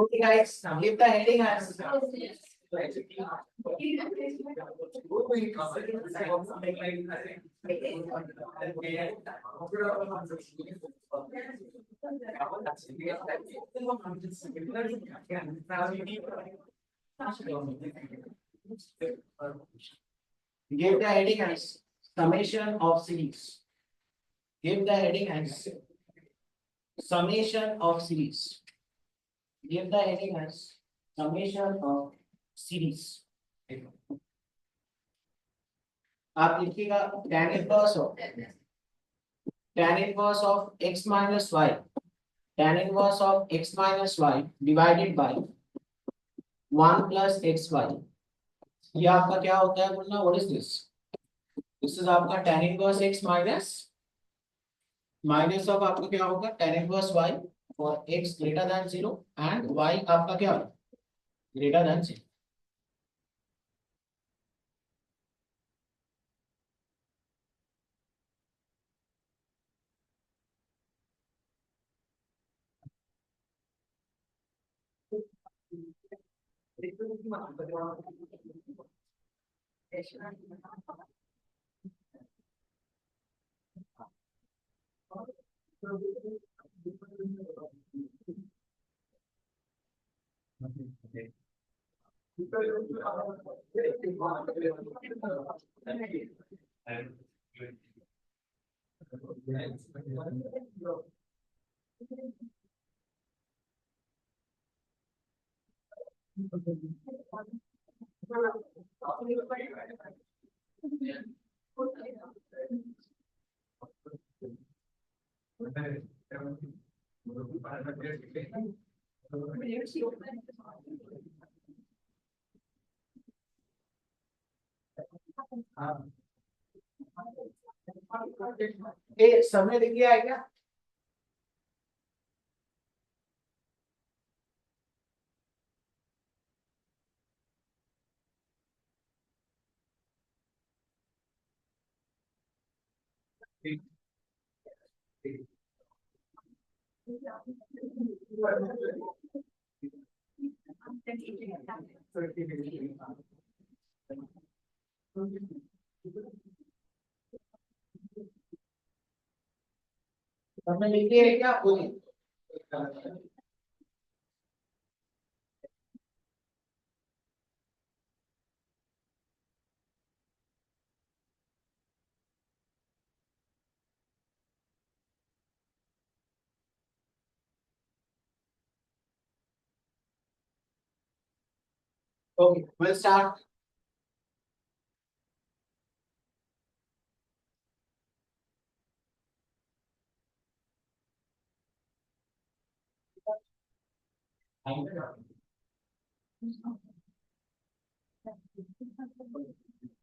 Okay, guys, now give the heading as give the heading as summation of series. Give the heading as summation of series. Give the heading as summation of series. आप लिखिएगा tan inverse of x minus y, tan inverse of x minus y divided by 1 plus xy. ये आपका क्या होता है बोलना? What is this? This is आपका tan inverse x minus of आपका क्या होगा? tan inverse y for x greater than 0 and y आपका क्या greater than 0. ए सबने लिख लिया है क्या? सबने लिख लिया है क्या? बोलिए. Okay, we'll start.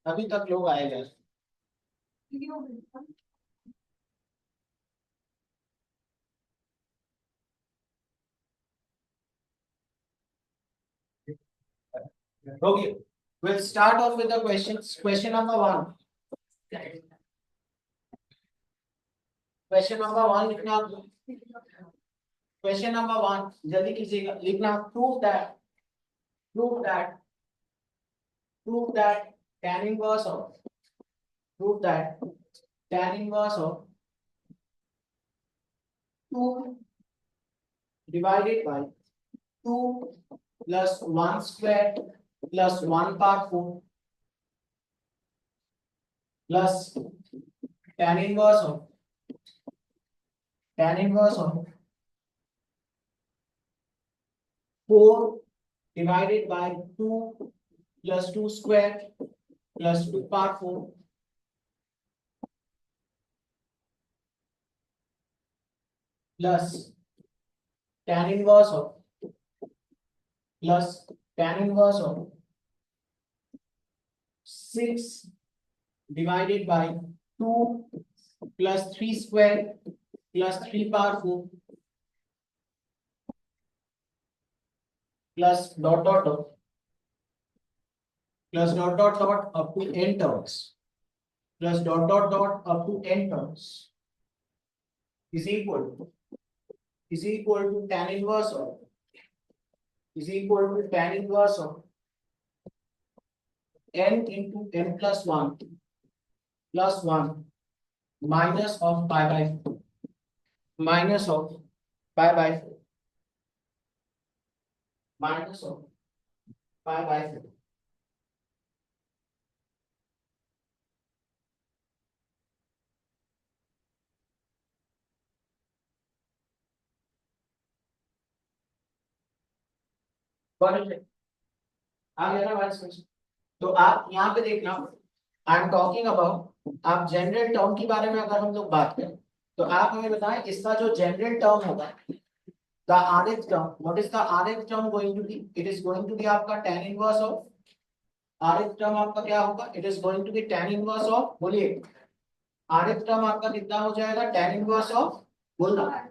अभी तक लोग आएगा. Okay, we'll start off with the questions. Question number 1. Question number 1 लिखना. Question number 1 जल्दी कीजिएगा. लिखना prove that tan inverse of prove that tan inverse of 2 divided by 2 plus 1 square plus 1 power 4 plus tan inverse of 4 divided by 2 plus 2 square plus 2 power 4 plus tan inverse of 6 divided by 2 plus 3 square plus 3 power 4 plus dot dot dot plus dot dot dot up to n terms plus dot dot dot up to n terms is equal to tan inverse of is equal to tan inverse of n into n plus 1 plus 1 minus of pi by 4 minus of pi by 4 minus of pi by 4. आ गया ना बात समझ? तो आप यहाँ पे देखना, I am talking about, आप जनरल टर्म के बारे में अगर हम लोग बात करें तो आप हमें बताएं इसका जो जनरल टर्म होगा, the rth term, what is the rth term going to be? It is going to be आपका tan inverse of, rth term आपका क्या होगा? It is going to be tan inverse of, बोलिए rth term आपका कितना हो जाएगा? tan inverse of, बोलना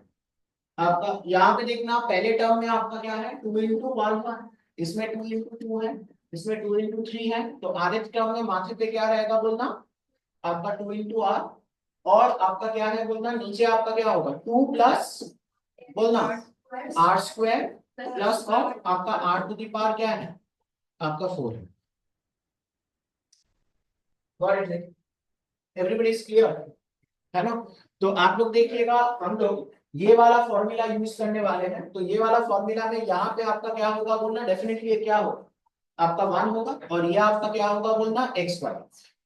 आपका यहाँ पे देखना पहले टर्म में आपका क्या है? 2 into 1, इसमें 2 into 2 है, इसमें 2 into 3 है, तो rth टर्म में माथे पे क्या रहेगा बोलना? आपका 2 into r, और आपका क्या है बोलना? नीचे आपका क्या होगा? 2 प्लस, बोलना r स्क्वायर प्लस और आपका r टू दी पावर क्या है? आपका 4 है। Got it? Everybody is clear, है ना? तो आप लोग देखिएगा, हम लोग ये वाला फॉर्मूला यूज करने वाले हैं, तो ये वाला फॉर्मूला में यहाँ पे आपका क्या होगा बोलना? डेफिनेटली ये क्या होगा? आपका 1 होगा, और ये आपका क्या होगा बोलना? X Y.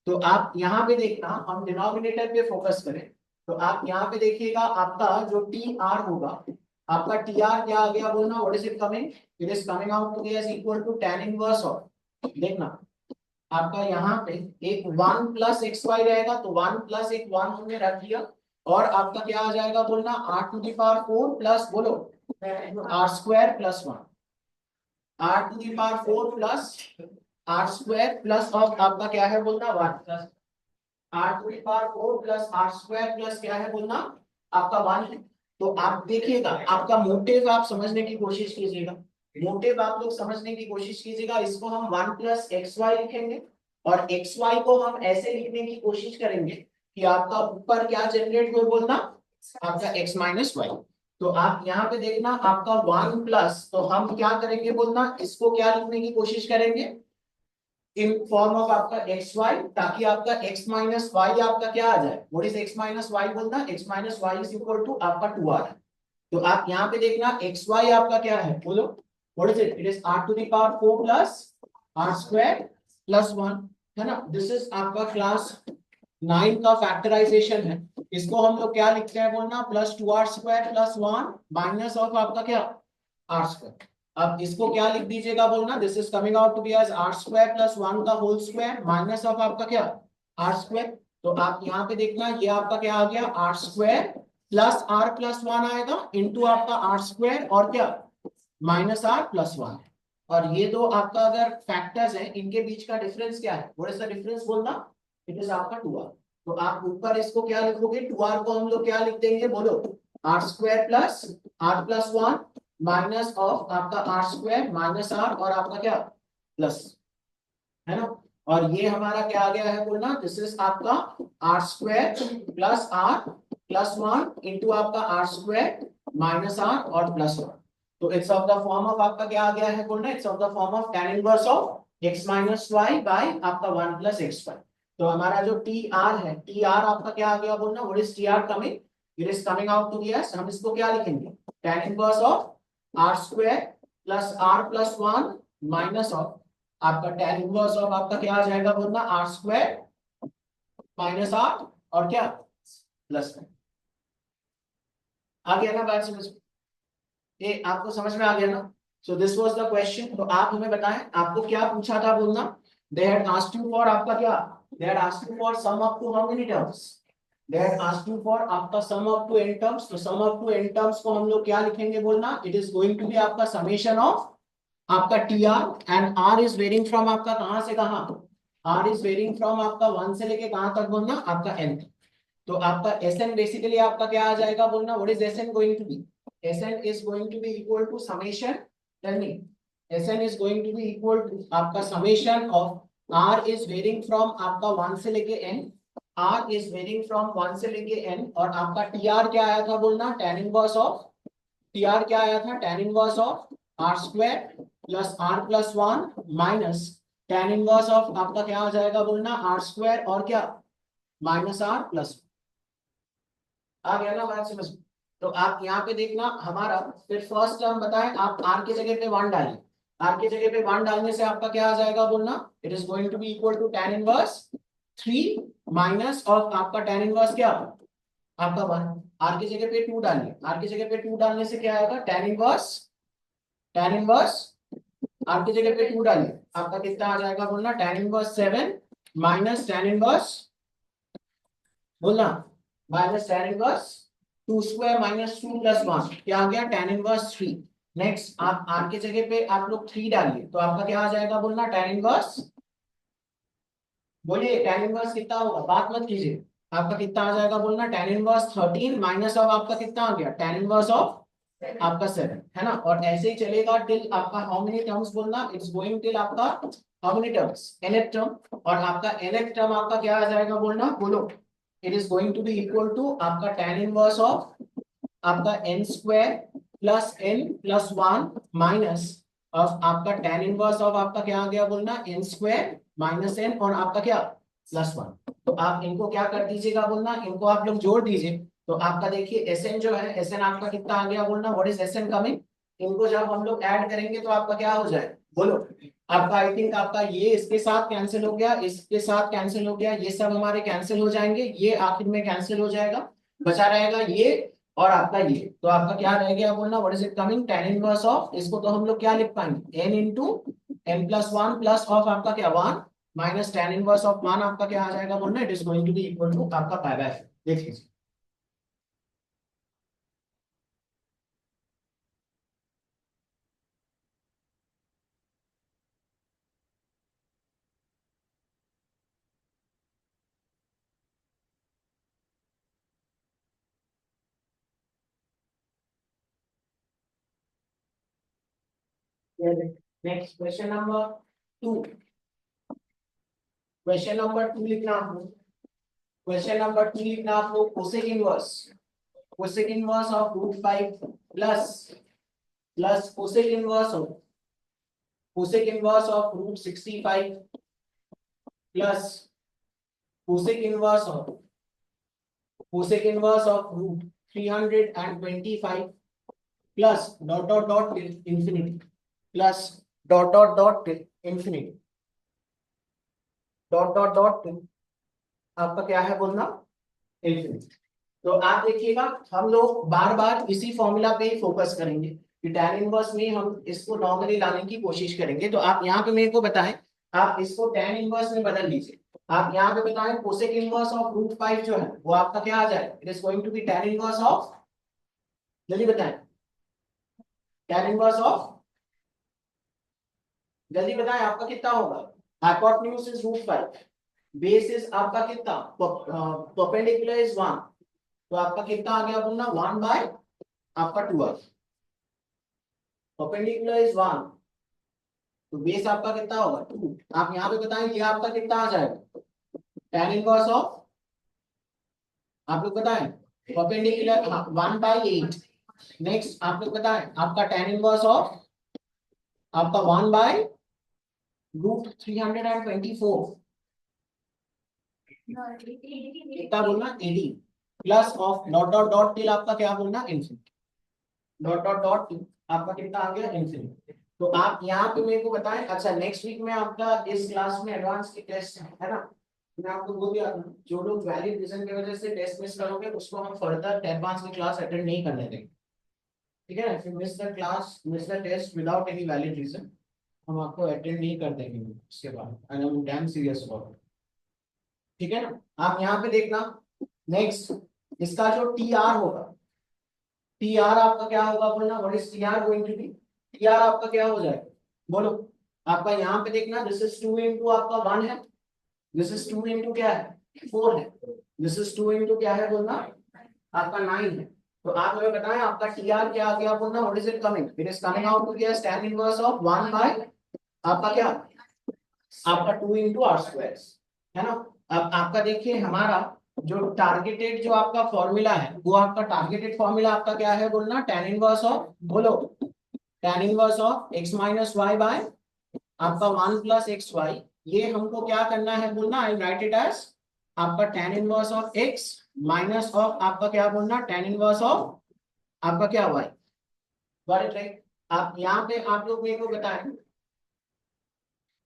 तो आप यहाँ पे देखना, हम डिनोमिनेटर पे फोकस करें, तो आप यहाँ पे देखिएगा आपका जो टी आर होगा, आपका टी आर क्या आ गया बोलना? What is it coming? It is coming out to be as equal to tan inverse of, देखना आपका यहाँ पे एक 1 प्लस एक्स वाई रहेगा, तो 1 प्लस एक 1 हमने रख दिया, और आपका क्या आ जाएगा बोलना? r to the power 4 plus, बोलो r square plus 1, r to the power 4 plus r square plus of आपका क्या है बोलना? 1 plus r to the power 4 plus r square plus क्या है बोलना? आपका 1 है। तो आप देखिएगा, आपका मोटिव आप समझने की कोशिश कीजिएगा, मोटिव आप लोग समझने की कोशिश कीजिएगा। इसको हम 1 प्लस एक्स वाई लिखेंगे, और एक्स वाई को हम ऐसे लिखने की कोशिश करेंगे कि आपका ऊपर क्या जनरेट हो बोलना? आपका x माइनस वाई। तो आप यहाँ पे देखना आपका 1 प्लस, तो हम क्या करेंगे बोलना? इसको क्या लिखने की कोशिश करेंगे? इन फॉर्म ऑफ आपका एक्स वाई, ताकि आपका x माइनस वाई आपका क्या आ जाए? What is x minus y बोलना? x minus Y is equal to आपका 2r। तो आप यहाँ पे देखना एक्स वाई आपका क्या है बोलो? What is it? It is r to the power 4 plus r square plus 1, है ना? दिस इज आपका क्लास 9 का फैक्टराइजेशन है। इसको हम लोग क्या लिखते हैं बोलना? Plus 2r square plus 1 minus of आपका क्या? r square. अब इसको क्या लिख दीजिएगा बोलना? This is coming out to be as r square plus 1 का होल स्क्वायर माइनस ऑफ आपका क्या? r square. तो आप यहाँ पे देखना ये आपका क्या आ गया? r square plus r plus 1 आएगा इनटू आपका r स्क्वायर और क्या? Minus r plus 1। और ये दो आपका अगर फैक्टर्स हैं, इनके बीच का डिफरेंस क्या है? व्हाट इज द डिफरेंस बोलना? इट इज आपका 2r। तो आप ऊपर इसको क्या लिखोगे? 2r को हम लोग क्या लिख देंगे बोलो? r square plus r plus 1 minus of आपका r स्क्वायर माइनस r और आपका क्या? प्लस, है ना? और ये हमारा क्या आ गया है बोलना? दिस इज आपका r square plus r plus 1 into आपका r स्क्वायर माइनस r और प्लस 1। तो it's of the form of आपका क्या आ गया है बोलना? It's of the form of tan inverse of x minus Y by आपका 1 प्लस एक्स वाई। तो हमारा जो टी आर है, टी आर आपका क्या आ गया बोलना? What is T R coming? It is coming out to be S, हम इसको क्या लिखेंगे? tan inverse of r square plus r plus 1 minus of आपका tan इनवर्स ऑफ आपका क्या आ जाएगा बोलना? r स्क्वायर माइनस r और क्या? प्लस 1। आ गया ना बात समझ? ये आपको समझ में आ गया ना? So this was the question. तो आप हमें बताएं आपको क्या पूछा था बोलना? They had asked you for आपका क्या? They had asked you for sum up to how many terms? They had asked you for आपका sum up to n terms. तो sum up to n terms को हम लोग क्या लिखेंगे बोलना? It is going to be आपका summation of आपका T R, and r is varying from आपका कहां से कहां? r इज वेरिंग फ्रॉम आपका 1 से लेके कहां तक बोलना? आपका n। तो आपका Sn बेसिकली आपका क्या आ जाएगा बोलना? What is Sn going to be? Sn is going to be equal to summation, tell me, Sn is going to be equal to आपका summation of r is varying from आपका 1 से लेके n, r is varying from 1 से लेके n, और आपका tr क्या आया था बोलना? tan inverse of, tr क्या आया था? tan inverse of r square plus r plus one minus ten inverse of आपका क्या हो जाएगा बोलना आर स्क्वायर और क्या माइनस आर प्लस आ गया ना बात समझ। तो आप यहाँ पे देखना हमारा फिर फर्स्ट टर्म बताएं आप आर की जगह पे वन डालिए। आर की जगह पे वन डालने से आपका क्या आ जाएगा बोलना it is going to be equal to tan inverse three minus of आपका टेन इनवर्स क्या आपका वन। आर की जगह पे टू डालिए। आर की जगह पे टू डालने से क्या आएगा टेन इनवर्स आर की जगह पे टू डालिए आपका कितना आ जाएगा बोलना ten inverse seven minus ten inverse बोलना minus ten inverse two square minus two plus one क्या आ गया टेन इनवर्स थ्री। नेक्स्ट आप आर की जगह पे आप लोग थ्री डालिए तो आपका क्या आ जाएगा बोलना टेन इनवर्स बोलिए टेन इनवर्स कितना होगा बात मत कीजिए आपका कितना आ जाएगा बोलना ten inverse thirteen minus of आपका कितना आ गया टेन इनवर्स ऑफ आपका सेवन है ना। और ऐसे ही चलेगा टिल आपका हाउ मेनी टर्म्स बोलना इट्स गोइंग टिल आपका how many terms nth term और आपका nth टर्म आपका क्या आ जाएगा बोलना बोलो it is going to be equal to आपका टेन इनवर्स ऑफ आपका n square plus n plus one minus of आपका टेन इनवर्स ऑफ आपका क्या आ गया बोलना n स्क्वायर माइनस n और आपका क्या प्लस वन। तो आप इनको क्या कर दीजिएगा बोलना इनको आप लोग जोड़ दीजिए तो आपका देखिए एसएन जो है एसएन आपका कितना आ गया बोलना व्हाट इज एसएन कमिंग। इनको जब हम लोग ऐड करेंगे तो आपका क्या हो जाए बोलो आपका आई थिंक आपका ये इसके साथ कैंसिल हो गया इसके साथ कैंसिल हो गया ये सब हमारे कैंसिल हो जाएंगे ये आखिर में कैंसिल हो जाएगा बचा रहेगा ये और आपका ये तो आपका क्या रह गया बोलना what is it coming tan inverse of इसको तो हम लोग क्या लिख पाएंगे n into n plus one plus of आपका क्या one minus ten inverse of one आपका क्या आ जाएगा बोलना it is going to be equal to आपका पाई बाय देख लीजिए। Next question number two. Question number two लिखना आपको क्वेश्चन नंबर टू लिखना आपको cosec inverse of root five plus cosec inverse of root sixty five plus cosec inverse of root 325 plus dot till infinity plus dot till infinity dot till आपका क्या है बोलना infinity. तो आप देखिएगा हम लोग बार बार इसी फॉर्मूला पे ही फोकस करेंगे कि tan इनवर्स में हम इसको नॉर्मली लाने की कोशिश करेंगे। तो आप यहाँ पे मेरे को बताएं आप इसको tan इनवर्स में बदल लीजिए। आप यहाँ पे बताएं cosec inverse of root five जो है वो आपका क्या आ जाए it is going to be tan inverse of जल्दी बताएं tan इनवर्स ऑफ जल्दी बताएं आपका कितना होगा hypotenuse is root five base is आपका कितना परपेंडिकुलर इज वन तो आपका कितना आ गया बोलना वन बाय आपका ट्वेल्व परपेंडिकुलर इज वन तो बेस आपका कितना होगा टू। आप यहाँ पे बताएं ये आपका कितना आ जाएगा tan इनवर्स ऑफ आप लोग बताएं perpendicular one by eight. Next आप लोग बताएं आपका tan इनवर्स ऑफ आपका वन बाय रूट 324 कितना बोलना 80 प्लस ऑफ डॉट टिल आपका क्या बोलना इनफिनिटी डॉट टिल आपका कितना आ गया इनफिनिटी। तो आप यहाँ पे मेरे को बताएं अच्छा नेक्स्ट वीक में आपका इस क्लास में एडवांस की टेस्ट है ना मैं आपको बोल दिया था जो लोग वैलिड रीजन की वजह से टेस्ट मिस करोगे उसको हम फर्दर एडवांस की क्लास अटेंड नहीं करने देंगे ठीक है। If you miss the class miss the test without any valid reason हम आपको अटेंड नहीं कर देंगे उसके बाद and I am damn serious about it ठीक है ना। आप यहाँ पे देखना नेक्स्ट इसका जो टी आर होगा टी आर आपका क्या होगा बोलना what is T R going to be T R आपका क्या हो जाएगा बोलो आपका यहाँ पे देखना दिस इज टू इंटू आपका वन है दिस इज टू इंटू क्या है फोर है दिस इज टू इंटू क्या है बोलना आपका नाइन है। तो आप हमें बताएं आपका टी आर क्या आ गया बोलना what is it coming it is coming out to क्या tan inverse of one by आपका क्या आपका टू इंटू आर स्क्वायर है ना। अब आपका देखिए हमारा जो टारगेटेड जो आपका फॉर्मूला है वो आपका टारगेटेड फॉर्मूला आपका क्या है बोलना tan इनवर्स ऑफ बोलो tan inverse of x minus Y by आपका 1 प्लस एक्स वाई, ये हमको क्या करना है बोलना, आई राइट इट एज आपका tan inverse of x minus of आपका क्या बोलना, tan इनवर्स ऑफ आपका क्या y। बड़े राइट, आप यहाँ पे आप लोग मेरे को बताएं,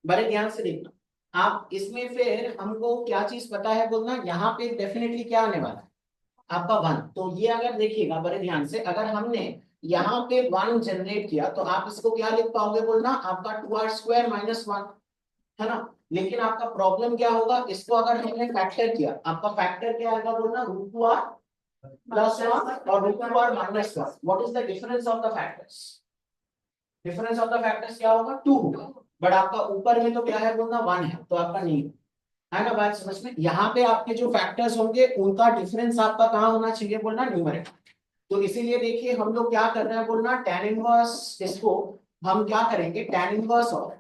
बड़े ध्यान से देखना। आप इसमें फिर हमको क्या चीज पता है बोलना, यहाँ पे डेफिनेटली क्या आने वाला है आपका 1। तो ये अगर देखिएगा बड़े ध्यान से, अगर हमने यहाँ पे 1 जनरेट किया तो आप इसको क्या लिख पाओगे बोलना, आपका 2r² माइनस 1, है ना। लेकिन आपका प्रॉब्लम क्या होगा, इसको अगर हमने फैक्टर किया, आपका फैक्टर क्या आएगा बोलना, √2r प्लस 1 और √2r minus 1। What is the difference of the factors, difference of the factors क्या होगा, 2 होगा। बट आपका ऊपर में तो क्या है बोलना, 1 है, तो आपका नहीं है ना। बात समझ में, यहाँ पे आपके जो फैक्टर्स होंगे उनका डिफरेंस आपका कहाँ होना चाहिए बोलना, न्यूमरेटर। तो इसीलिए देखिए हम लोग क्या कर रहे हैं बोलना, tan इनवर्स, इसको हम क्या करेंगे, tan इनवर्स ऑफ,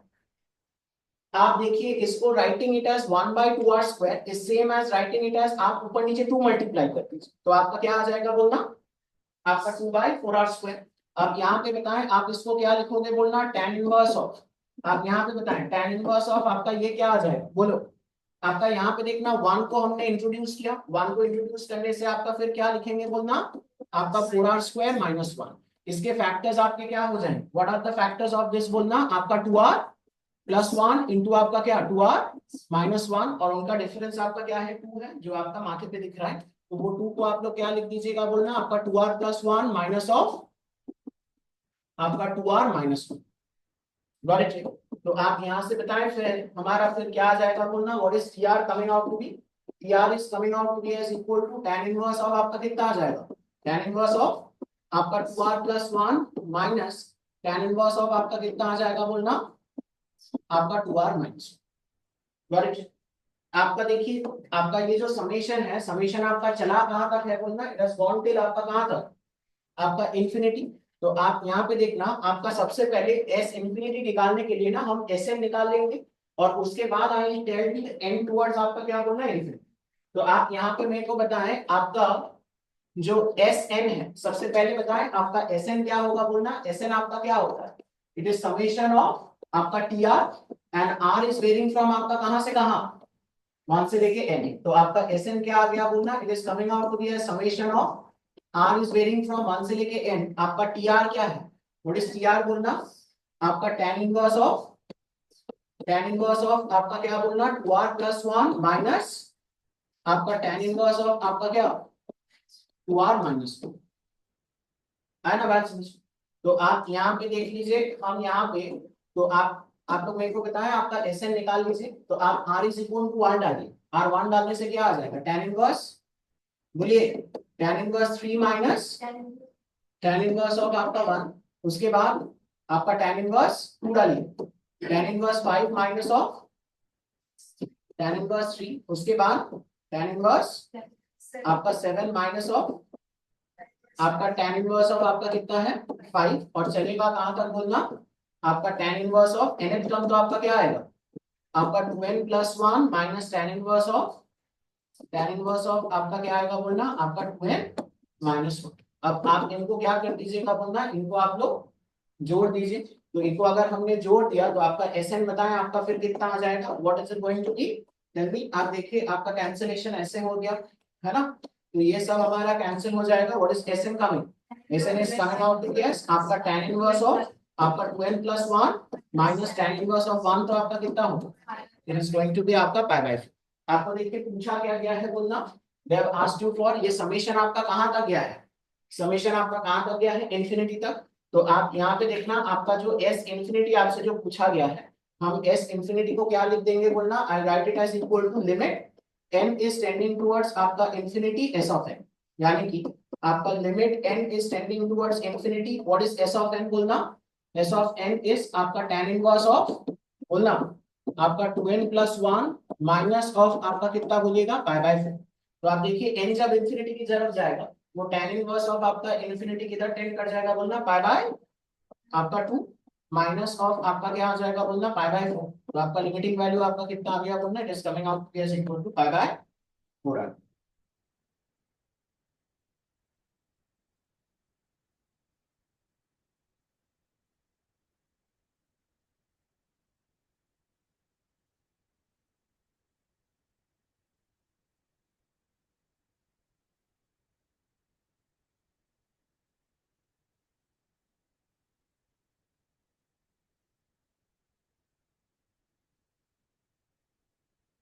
आप देखिए इसको writing it as 1/2r² is same as writing it as, आप ऊपर नीचे 2 मल्टीप्लाई कर दीजिए तो आपका क्या आ जाएगा बोलना, आपका 2/4r²। अब यहाँ पे बताएं आप इसको क्या लिखोगे बोलना, tan इनवर्स ऑफ, आप यहाँ पे बताएं tan इनवर्स ऑफ आपका ये क्या आ जाएगा बोलो। आपका यहाँ पे देखना 1 को हमने इंट्रोड्यूस किया, 1 को इंट्रोड्यूस करने से आपका फिर क्या लिखेंगे बोलना, आपका 4r² माइनस 1। इसके फैक्टर्स आपके क्या हो जाएंगे, what are the factors of this बोलना, आपका 2r प्लस 1 इंटू आपका क्या 2r माइनस 1, और उनका डिफरेंस आपका क्या है 2 है, जो आपका माथे पे दिख रहा है। तो वो 2 को आप लोग क्या लिख दीजिएगा बोलना, आपका 2r प्लस 1 माइनस ऑफ आपका 2r माइनस 1। Got it. तो आप यहाँ से बताएं फिर हमारा फिर क्या आ जाएगा बोलना, what is TR coming out to be, TR is coming out to be as equal to tan inverse of आपका कितना आ जाएगा, tan इनवर्स ऑफ आपका 2r plus 1 minus tan inverse of आपका कितना आ जाएगा बोलना, आपका 2r माइनस। Got it. आपका देखिए आपका ये जो समेशन है, समेशन आपका चला कहां तक है बोलना, इट हैज गॉन टिल आपका कहां तक, आपका इंफिनिटी। तो आप यहाँ पे देखना, आपका सबसे पहले एस इंफिनिटी निकालने के लिए ना हम एस एन निकाल लेंगे, और उसके बाद आई टेल एन टुवर्ड्स आपका क्या बोलना है, इंफिनिटी। तो आप यहाँ पे मेरे को बताएं आपका जो एस एन है, सबसे पहले बताएं आपका एस एन क्या होगा बोलना, एस एन आपका क्या होता है, इट इज समेशन ऑफ आपका T R, and R is varying from आपका कहां से कहां, 1 से लेके n। तो आपका Sn क्या आ गया बोलना, it is coming out to be a summation of r is varying from 1 से लेके n। आपका tr क्या है, व्हाट इज tr बोलना, आपका tan इनवर्स ऑफ आपका क्या बोलना 2r प्लस 1 माइनस आपका tan इनवर्स ऑफ आपका क्या 2r माइनस 2, है ना बात समझ। तो आप यहाँ पे देख लीजिए, हम यहाँ पे, तो आप लोग मेरे को बताएं आपका Sn निकाल लीजिए। तो आप r इज इक्वल टू 1 डालिए, r1 डालने से क्या आ जाएगा, tan इनवर्स, बोलिए tan inverse 3 minus tan inverse of आपका 1, उसके बाद आपका tan इनवर्स 2 डालिए, tan inverse 5 minus of tan inverse 3, उसके बाद tan इनवर्स आपका 7 माइनस ऑफ आपका tan इनवर्स ऑफ आपका कितना है 5, और चलेगा कहां तक बोलना, आपका tan inverse of nth term तो आपका क्या आएगा, आपका 2n plus 1 minus tan inverse of आपका क्या आएगा बोलना, आपका 2n माइनस 1। अब आप इनको क्या कर दीजिएगा बोलना, इनको आप लोग जोड़ दीजिए। तो इनको अगर हमने जोड़ दिया तो आपका Sn बताएं आपका फिर कितना आ जाएगा, what is it going to be, जल्दी आप देखिए आपका कैंसिलेशन ऐसे हो गया, है ना। तो ये सब हमारा कैंसिल हो जाएगा, what is Sn coming, Sn is coming out to yes आपका tan इनवर्स ऑफ आपका 2n plus 1 minus tan inverse of 1, तो आपका कितना होगा, it is going to be आपका पाई बाय 4। आपको देखिए पूछा क्या गया है बोलना, they have asked you for, ये समेशन आपका कहां तक गया है, समेशन आपका कहां तक गया है, इंफिनिटी तक। तो आप यहाँ पे देखना आपका जो एस इंफिनिटी आपसे जो पूछा गया है, हम एस इंफिनिटी को क्या लिख देंगे बोलना, I write it as equal to limit n is tending towards आपका इंफिनिटी s ऑफ n, यानी कि आपका लिमिट n is tending towards infinity, what is s of n बोलना, s ऑफ n इज आपका tan इनवर्स ऑफ बोलना आपका 2n प्लस 1 माइनस ऑफ आपका कितना बोलिएगा पाई बाय 4। तो आप देखिए n जब इंफिनिटी की तरफ जाएगा वो tan इनवर्स ऑफ आपका इंफिनिटी किधर टेंड कर जाएगा बोलना, पाई बाय आपका 2 माइनस ऑफ आपका क्या आ जाएगा बोलना, पाई बाय 4। तो आपका लिमिटिंग वैल्यू आपका कितना आ गया बोलना, it is coming out as equal to pi by 4।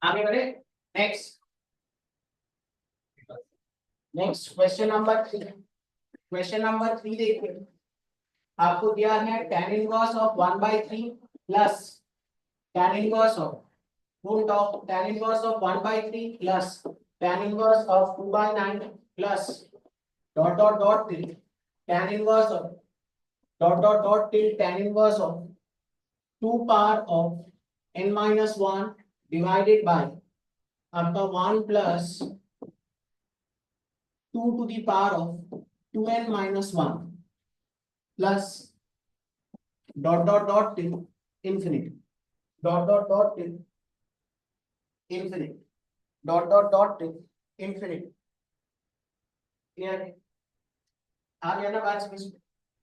आगे बढ़े। नेक्स्ट नेक्स्ट क्वेश्चन नंबर 3 देखिए। आपको दिया है tan inverse of 1/3 plus tan inverse of root of tan inverse of 1/3 plus tan inverse of 2/9 plus dot dot dot till tan inverse of dot dot dot till tan inverse of 2 power of n minus 1 divided by आपका 1 plus 2 to the power of 2n minus 1 plus dot dot dot till infinity dot dot dot till infinity dot dot dot till infinity। Clear है? आ गया ना बात समझ में?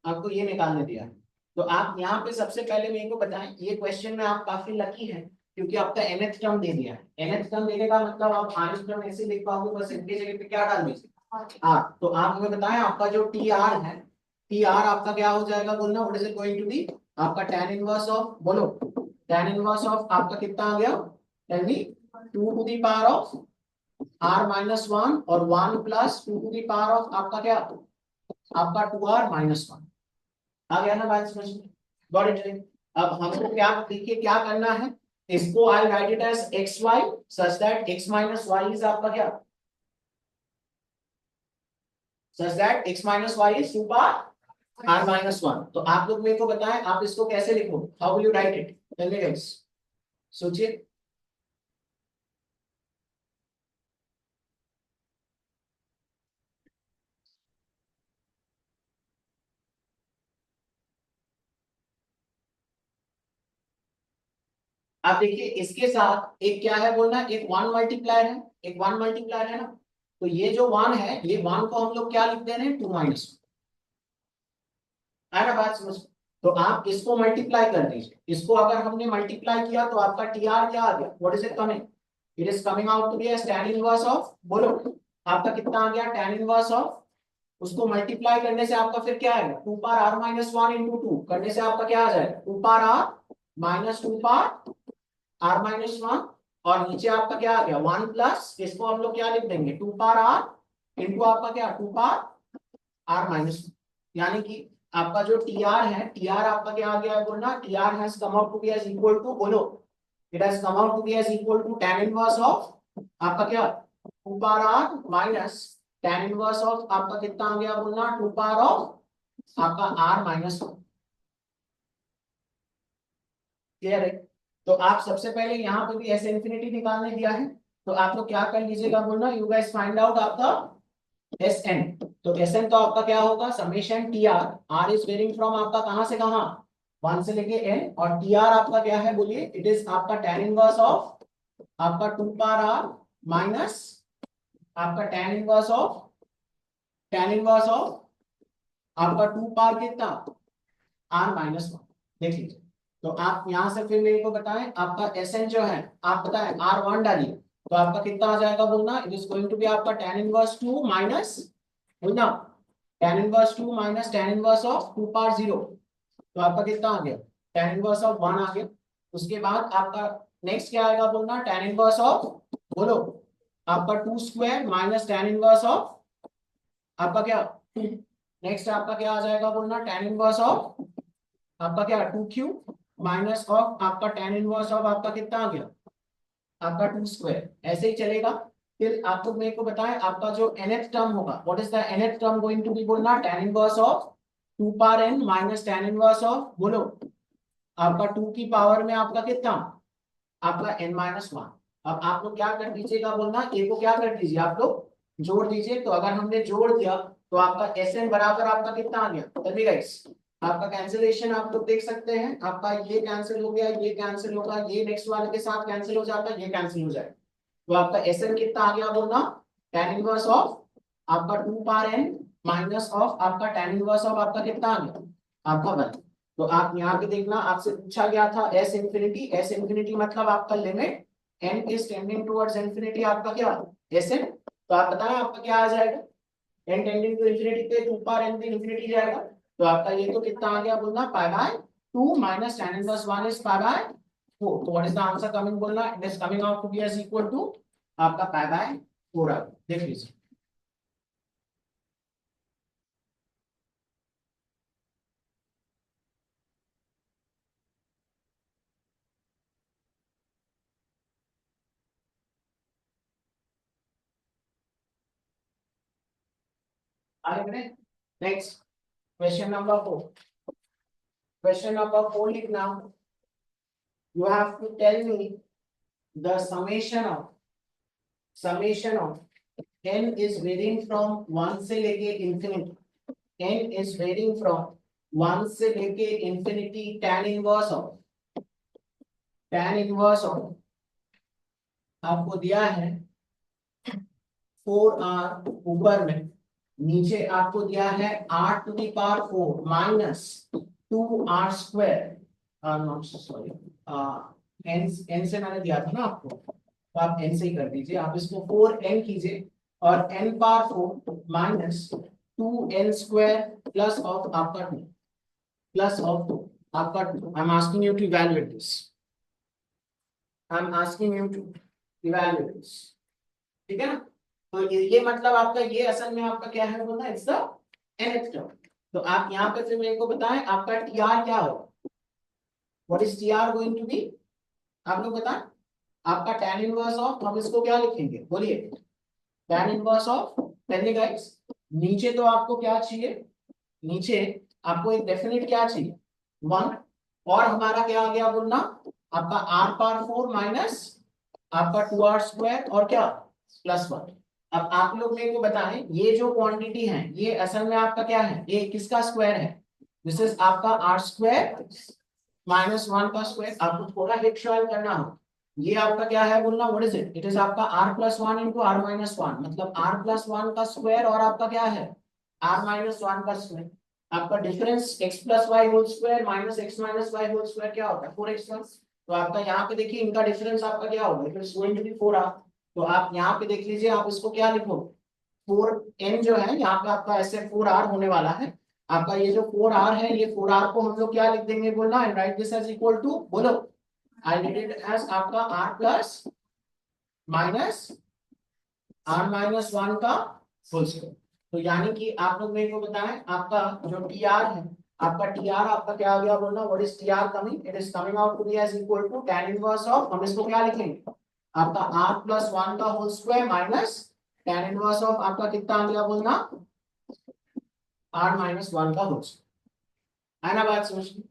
आपको ये निकालने दिया है। तो आप यहाँ पे सबसे पहले मेरे को बताएं, ये क्वेश्चन में आप काफी लकी हैं क्योंकि आपका nth टर्म दे दिया है। nth टर्म देने का मतलब आप nth टर्म ऐसे लिख पाओगे, बस इनकी जगह पे क्या डाल दीजिए r। तो आप हमें बताएं आपका जो tr है, tr आपका क्या हो जाएगा बोलना, what is it going to be? आपका tan इनवर्स ऑफ, बोलो tan इनवर्स ऑफ आपका कितना आ गया? Tell me. 2 to the power of r minus 1 और 1 plus 2 to the power of आपका क्या, आपका 2r माइनस 1। आ गया ना बात समझ में? Got it? अब हमको क्या देखिए क्या करना है, इसको I write it as X Y such that x minus Y is आपका क्या, such that x minus Y is 2 power r minus 1। तो आप लोग मेरे को बताएं आप इसको कैसे लिखो, how will you write it? Tell me guys, सोचिए। आप देखिए इसके साथ एक क्या है बोलना, एक 1 मल्टीप्लायर है, एक 1 मल्टीप्लायर है ना। तो ये जो 1 है, ये 1 को हम लोग क्या लिख दे रहे हैं, 2 माइनस, है ना बात समझ? तो आप इसको मल्टीप्लाई कर दीजिए, इसको अगर हमने मल्टीप्लाई किया तो आपका टीआर क्या आ गया, what is it coming? It is coming out to be as tan inverse of, बोलो आपका कितना आ गया tan इनवर्स ऑफ, उसको मल्टीप्लाई करने से आपका फिर क्या आएगा, 2 पावर r माइनस 1 इंटू 2 करने से आपका क्या आ जाएगा, 2 power r minus 2 power r minus 1। और नीचे आपका क्या आ गया 1 प्लस, इसको हम लोग क्या लिख देंगे 2 पावर r इंटू आपका क्या 2 पावर r माइनस 1। यानी कि आपका जो tr है, tr आपका क्या आ गया है बोलना, tr has come out to be as equal to, बोलो it has come out to be as equal to tan inverse of आपका क्या 2 power r minus tan inverse of आपका कितना आ गया बोलना, 2 पावर ऑफ आपका r माइनस 1। क्लियर है? तो आप सबसे पहले यहाँ पे भी ऐसे इंफिनिटी निकालने दिया है, तो आप लोग क्या कर लीजिएगा बोलना, यू गाइस फाइंड आउट आपका Sn। तो Sn तो आपका क्या होगा, summation tr, r is varying from आपका कहां से कहां, 1 से लेके n, और tr आपका क्या है बोलिए, इट इज आपका tan इनवर्स ऑफ आपका 2 पावर r माइनस आपका tan इनवर्स ऑफ आपका 2 पावर कितना r माइनस 1। देख लीजिए। तो आप यहां से फिर मेरे को बताएं आपका Sn जो है, आप बताएं r1 डालिए, तो आपका कितना आ जाएगा बोलना, it is going to be आपका tan इनवर्स 2 माइनस, बोलना tan inverse 2 minus tan inverse of 2 power 0। तो आपका कितना आ गया, tan इनवर्स ऑफ 1 आ गया। उसके बाद आपका नेक्स्ट क्या आएगा बोलना, tan इनवर्स ऑफ, बोलो आपका 2 square minus tan inverse of आपका क्या 2। नेक्स्ट आपका क्या आ जाएगा बोलना, tan इनवर्स ऑफ आपका क्या 2 क्यूब माइनस ऑफ आपका tan इनवर्स ऑफ आपका कितना आ गया, आपका 2 स्क्वायर। ऐसे ही चलेगा। फिर आप लोग मेरे को बताएं आपका जो nth टर्म होगा, what is the nth term going to be बोलना, tan inverse of 2 power n minus tan inverse of, बोलो आपका 2 की पावर में आपका कितना, आपका n माइनस 1। अब आप लोग क्या कर दीजिएगा बोलना, a को क्या कर दीजिए आप लोग जोड़ दीजिए। तो अगर हमने जोड़ दिया तो आपका Sn बराबर आपका कितना आ गया, चलिए गाइस आपका कैंसिलेशन आप लोग देख सकते हैं, आपका ये कैंसिल हो गया, ये कैंसिल होगा, ये नेक्स्ट वाले के साथ कैंसिल हो जाता है, ये कैंसिल हो जाएगा। तो आपका Sn कितना आ गया बोलना, tan इनवर्स ऑफ आपका 2 पावर n माइनस ऑफ आपका tan इनवर्स ऑफ आपका कितना आ गया, आपका 1। तो आप यहाँ पे देखना आपसे पूछा गया था s इंफिनिटी मतलब आपका लिमिट n is tending towards infinity, आपका क्या Sn। तो आप बताएं आपका क्या आ जाएगा, n टेंडिंग टू इंफिनिटी पे 2 पावर n पे इंफिनिटी जाएगा। तो आपका ये तो कितना आ गया बोलना, pi by 2 minus tan inverse 1 is pi by 4, तो what is the answer coming बोलना, it is coming out to be as equal to आपका पाई बाय 4 आ गया। देख लीजिए आगे बढ़े। Next question number 4। Question number 4 लिखना, you have to tell me the summation of n is varying from 1 से लेके infinity, n is varying from 1 से लेके infinity tan inverse of आपको दिया है 4r ऊपर में, नीचे आपको दिया है r to the power 4 minus 2r square, not sorry, n से मैंने दिया था ना आपको, तो आप n से ही कर दीजिए, आप इसको 4n कीजिए और n power 4 minus 2n square plus of आपका 2 प्लस ऑफ आपका 2। I am asking you to evaluate this, I am asking you to evaluate this, ठीक है ना। तो ये मतलब आपका ये असल में आपका क्या है बोलना, इट्स द nth टर्म। तो आप यहाँ पे फिर मेरे को बताएं आपका tr क्या होगा, what is tr going to be, आप लोग बताएं। आपका tan इनवर्स ऑफ, हम इसको क्या लिखेंगे बोलिए, tan इनवर्स ऑफ, पहले गाइस नीचे तो आपको क्या चाहिए, नीचे आपको एक डेफिनेट क्या चाहिए 1, और हमारा क्या आ गया बोलना, आपका r पावर 4 माइनस आपका 2r स्क्वायर और क्या प्लस 1। अब आप लोग मेरे को बताएं ये जो क्वांटिटी है ये असल में आपका क्या है, ये किसका स्क्वायर है, दिस इज आपका r स्क्वायर माइनस 1 का स्क्वायर। आपको थोड़ा हेक्साल करना हो, ये आपका क्या है बोलना, व्हाट इज इट इज आपका r plus 1 into r minus 1, मतलब r प्लस 1 का स्क्वायर और आपका क्या है r माइनस 1 का स्क्वायर। आपका difference x plus Y whole square minus x minus Y whole square क्या होता है 4x प्लस। तो आपका यहाँ पे देखिए इनका डिफरेंस आपका क्या होगा, it is going to be 4r। तो आप यहाँ पे देख लीजिए, आप इसको क्या लिखो 4n जो है यहाँ पे आपका ऐसे 4r होने वाला है। आपका ये जो 4r है, ये 4r को हम लोग क्या लिख देंगे बोलना, and write this as equal to, बोलो आई डिड इट एज आपका r plus minus r minus 1 का होल स्क्वायर। तो यानी कि आप लोग मेरे को बताएं आपका जो tr है, आपका tr आपका क्या आ गया बोलना, what is tr coming, it is coming out to be as equal to tan inverse of, हम इसको क्या लिखेंगे आपका r प्लस 1 का whole square minus tan inverse of आपका कितना आ गया बोलना r माइनस 1 का होल स्क्वायर। है ना बात समझ में,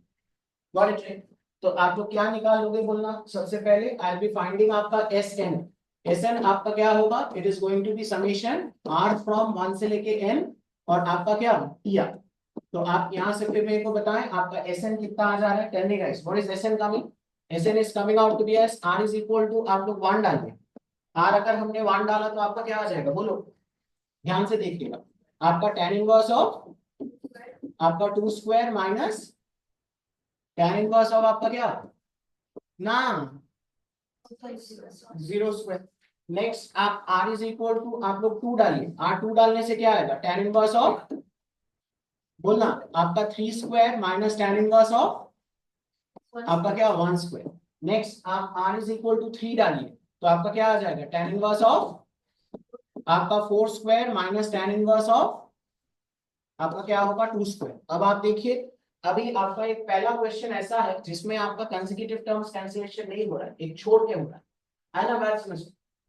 गॉट इट। तो आप लोग क्या निकालोगे बोलना, सबसे पहले आई विल बी फाइंडिंग आपका Sn आपका क्या होगा, it is going to be summation r from 1 से लेके n और आपका क्या tr। तो आप यहाँ से फिर मेरे को बताएं आपका Sn कितना आ जा रहा है, tell me guys what is Sn coming, Sn is coming out to be as r is equal to, आप लोग 1 डालिए, r अगर हमने 1 डाला तो आपका क्या आ जाएगा बोलो, ध्यान से देखिएगा, आपका tan इनवर्स ऑफ आपका 2 square minus tan inverse of आपका क्या ना 0 स्क्वायर। नेक्स्ट आप r इज इक्वल टू आप लोग 2 डालिए, r 2 डालने से क्या आएगा tan इनवर्स ऑफ बोलना आपका 3 square minus tan inverse of आपका क्या 1 स्क्वायर। नेक्स्ट आप r इज इक्वल टू 3 डालिए, तो आपका क्या आ जाएगा tan इनवर्स ऑफ आपका 4 square minus tan inverse of आपका क्या होगा 2 स्क्वायर। अब आप देखिए अभी आपका एक पहला क्वेश्चन ऐसा है जिसमें आपका कंसेक्यूटिव टर्म्स कैंसिलेशन नहीं हो रहा है, एक छोड़ के हो रहा है ना बात समझ।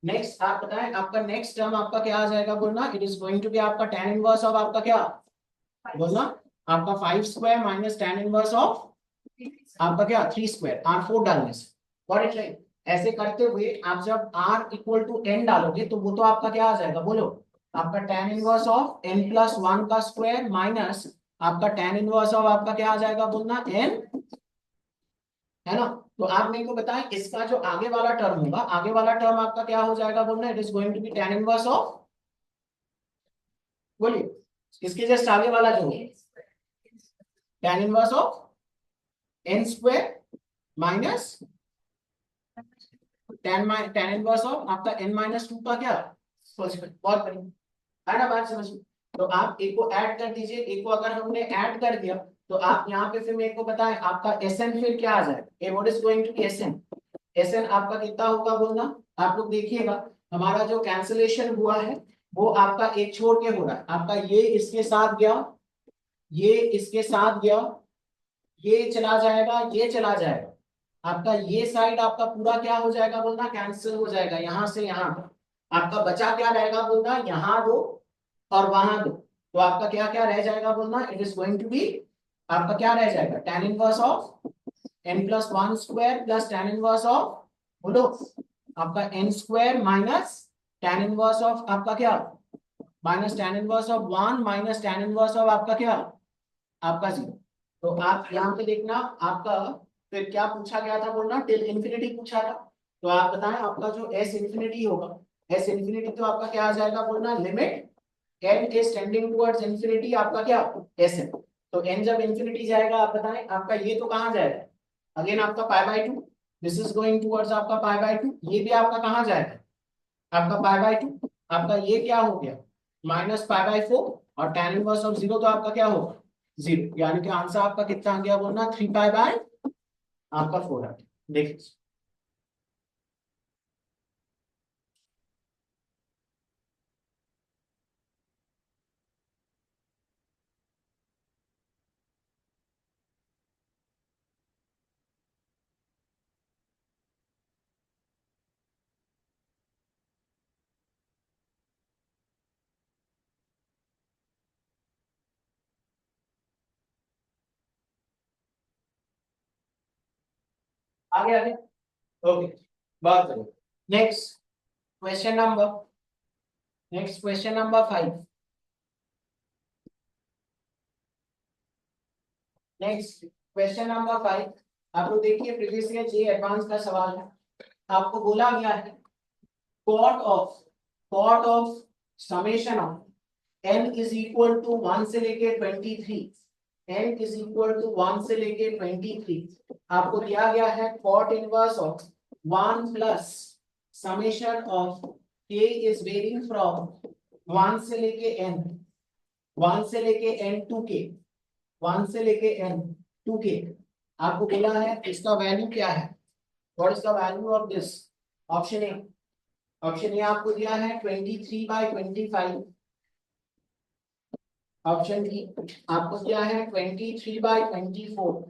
नेक्स्ट आप बताएं आपका नेक्स्ट टर्म आपका क्या आ जाएगा बोलना, it is going to be आपका tan इनवर्स ऑफ आपका क्या बोलना आपका 5 square minus tan inverse of आपका क्या 3 स्क्वायर, r4 डालने से, गॉट इट राइट। ऐसे करते हुए आप जब r इक्वल टू n डालोगे तो वो तो आपका क्या आ जाएगा बोलो, आपका tan inverse of n plus 1 का स्क्वायर माइनस आपका tan इनवर्स ऑफ आपका क्या आ जाएगा बोलना n, है ना। तो आप मेरे को बताएं इसका जो आगे वाला टर्म होगा, आगे वाला टर्म आपका क्या हो जाएगा बोलना, it is going to be tan inverse of, बोलिए इसके जस्ट आगे वाला जो tan inverse of n square minus tan inverse of आपका n माइनस 2 का क्या, बहुत बढ़िया है ना बात समझ में। तो आप एक को ऐड कर दीजिए, एक को अगर हमने ऐड कर दिया तो आप यहाँ पे फिर मेरे को बताएं आपका Sn फिर क्या आ जाएगा, what is going to be Sn, S N आपका कितना होगा बोलना, आप लोग देखिएगा हमारा जो कैंसिलेशन हुआ है वो आपका एक छोड़ के हो रहा है, आपका ये इसके साथ गया, ये इसके साथ गया, ये चला जाएगा, ये चला जाएगा, आपका ये साइड आपका पूरा क्या हो जाएगा बोलना, कैंसिल हो जाएगा, यहां से यहां आपका बचा क्या रहेगा बोलना, यहाँ दो और वहां दो, तो आपका क्या क्या रह जाएगा बोलना, it is going to be, आपका क्या रह जाएगा, tan inverse of n plus one square plus tan inverse of, बोलो, आपका n square minus tan inverse of आपका क्या, minus tan inverse of one minus tan inverse of आपका क्या, आपका जीरो। तो आप यहाँ पे देखना आपका फिर क्या पूछा गया था बोलना, टिल इंफिनिटी पूछा था, तो आप बताएं आपका जो s इंफिनिटी होगा, s इंफिनिटी तो आपका क्या आ जाएगा बोलना, limit n is tending towards infinity, आपका क्या s है, तो n जब इंफिनिटी जाएगा आप बताएं आपका ये तो कहाँ जाएगा, अगेन आपका pi by two, this is going towards आपका पाई बाय टू, ये भी आपका कहाँ जाएगा, आपका पाई बाय टू, आपका ये क्या हो गया माइनस पाई बाय फोर, और tan इनवर्स ऑफ जीरो तो आपका क्या होगा जीरो, यानी कि आंसर आपका कितना आ गया बोलना, थ्री पाई बाय आपका फोर है। देखिए आगे आगे, ओके, बात करें next question number, next question number 5, next question number 5, आप लोग देखिए प्रीवियस ईयर जे एडवांस का सवाल है, आपको बोला गया है cot of summation of n is equal to 1 से लेके 23, n इज इक्वल टू 1 से लेके 23, आपको दिया गया है cot inverse of 1 plus summation of k is varying from 1 से लेके n, 1 से लेके n टू k, 1 से लेके n टू k, आपको बोला है इसका वैल्यू क्या है, what is the value of this, option A, option A आपको दिया है 23/25, ऑप्शन बी आपको दिया है 23/24,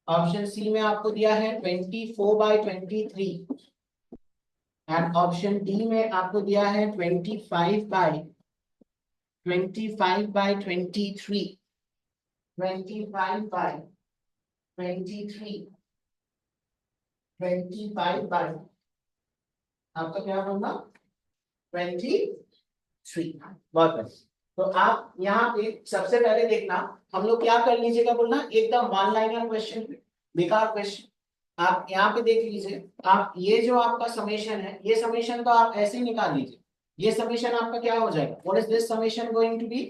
ऑप्शन सी में आपको दिया है 24/23, एंड ऑप्शन डी में आपको दिया है 25/23, 25/23, 25 बाय आपका क्या होगा 23, बहुत बढ़िया। तो आप यहाँ पे सबसे पहले देखना, हम लोग क्या कर लीजिएगा बोलना, एकदम वन लाइनर क्वेश्चन, बेकार क्वेश्चन, आप यहाँ पे देख लीजिए, आप ये जो आपका समेशन है, ये समेशन तो आप ऐसे ही निकाल लीजिए, ये समेशन आपका क्या हो जाएगा, what is this summation going to be,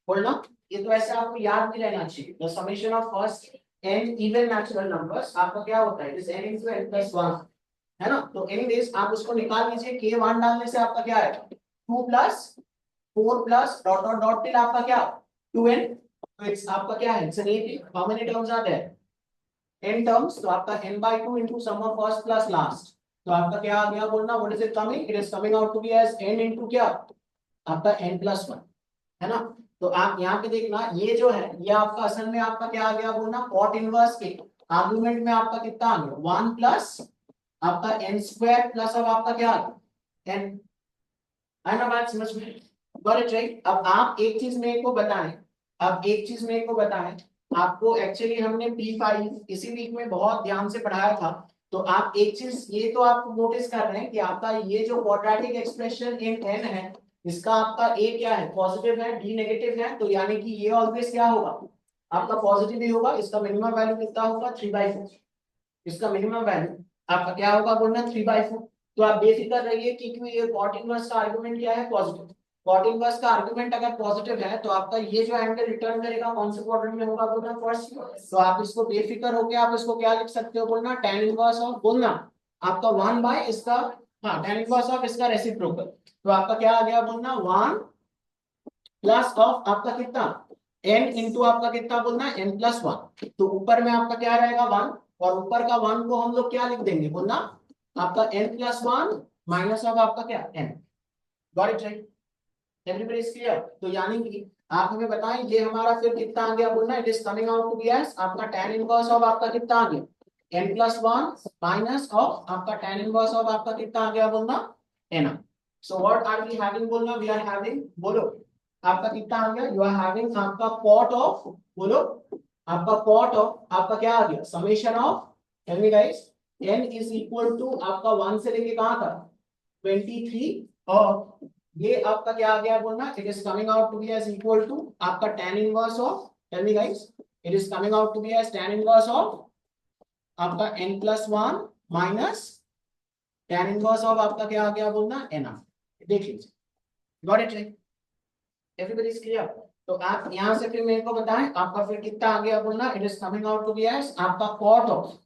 बोलना, ये तो ऐसे आपको याद भी रहना चाहिए, the summation of first n even natural numbers आपका क्या होता है, this n into n plus 1, है ना, तो एनीवेज आप उसको निकाल लीजिए, k1 डालने से आपका क्या आएगा 2 plus 4 plus dot dot dot till आपका क्या 2n, तो इट्स आपका क्या है, it's N 8, how many terms are there n terms, तो आपका n by 2 into sum of first plus last, तो आपका क्या आ गया बोलना, what is it coming, it is coming out to be as n into क्या आपका n plus 1, है ना, तो आप यहाँ पे देखना ये जो है ये आपका असल में आपका क्या आ गया बोलना, कॉट इनवर्स के आर्गुमेंट में आपका कितना आ गया 1 प्लस आपका n स्क्वायर प्लस अब आपका क्या आ गया n, है ना, बात समझ में, गॉट इट राइट। अब आप एक चीज मेरे को बताएं, अब एक चीज मेरे को बताएं, आपको एक्चुअली हमने P5 इसी वीक में बहुत ध्यान से पढ़ाया था, तो आप एक चीज ये तो आप नोटिस कर रहे हैं कि आपका ये जो क्वाड्रेटिक एक्सप्रेशन इन n है, इसका आपका a क्या है, पॉजिटिव है, b नेगेटिव है, तो यानी कि ये ऑलवेज क्या होगा आपका पॉजिटिव ही होगा, इसका मिनिमम वैल्यू कितना होगा 3/4, इसका मिनिमम वैल्यू आपका क्या होगा बोलना 3/4, तो आप बेफिक्र रहिए कि क्यों ये कॉट इनवर्स का आर्गुमेंट क्या है पॉजिटिव, कॉट इनवर्स का आर्गुमेंट अगर पॉजिटिव है तो आपका ये जो एंगल रिटर्न करेगा कौन से क्वाड्रेंट में होगा बोलना फर्स्ट, तो आप इसको बेफिक्र होकर आप इसको क्या लिख सकते हो बोलना tan इनवर्स ऑफ बोलना आपका 1 बाय इसका, हाँ tan इनवर्स ऑफ इसका रेसिप्रोकल, तो आपका क्या आ गया बोलना 1 प्लस ऑफ आपका कितना n इंटू आपका कितना बोलना है n प्लस वन, तो ऊपर में आपका क्या रहेगा 1, और ऊपर का 1 को हम लोग क्या लिख देंगे बोलना आपका n plus one minus of आपका क्या n। Got it right, everybody is clear. तो यानी कि आप हमें बताएं ये हमारा फिर कितना आ गया बोलना, it is coming out to be as आपका tan इनवर्स ऑफ आपका कितना आ गया n plus one minus of आपका tan इनवर्स ऑफ आपका कितना आ गया बोलना n। So what are we having बोलना, वी आर हैविंग बोलो आपका कितना आ गया, यू आर हैविंग आपका पॉट ऑफ बोलो आपका पॉट ऑफ आपका क्या आ गया summation of, tell me guys, n is equal to आपका 1 से लेके कहां तक 23, और ये आपका क्या आ गया बोलना, it is coming out to be as equal to आपका tan inverse of, tell me guys, it is coming out to be as tan inverse of आपका n plus one minus tan inverse of आपका क्या आ गया बोलना n। देख लीजिए, got it right, everybody is clear. तो आप यहां से फिर मेरे को बताएं आपका फिर कितना आ गया बोलना, it is coming out to be as आपका cot ऑफ,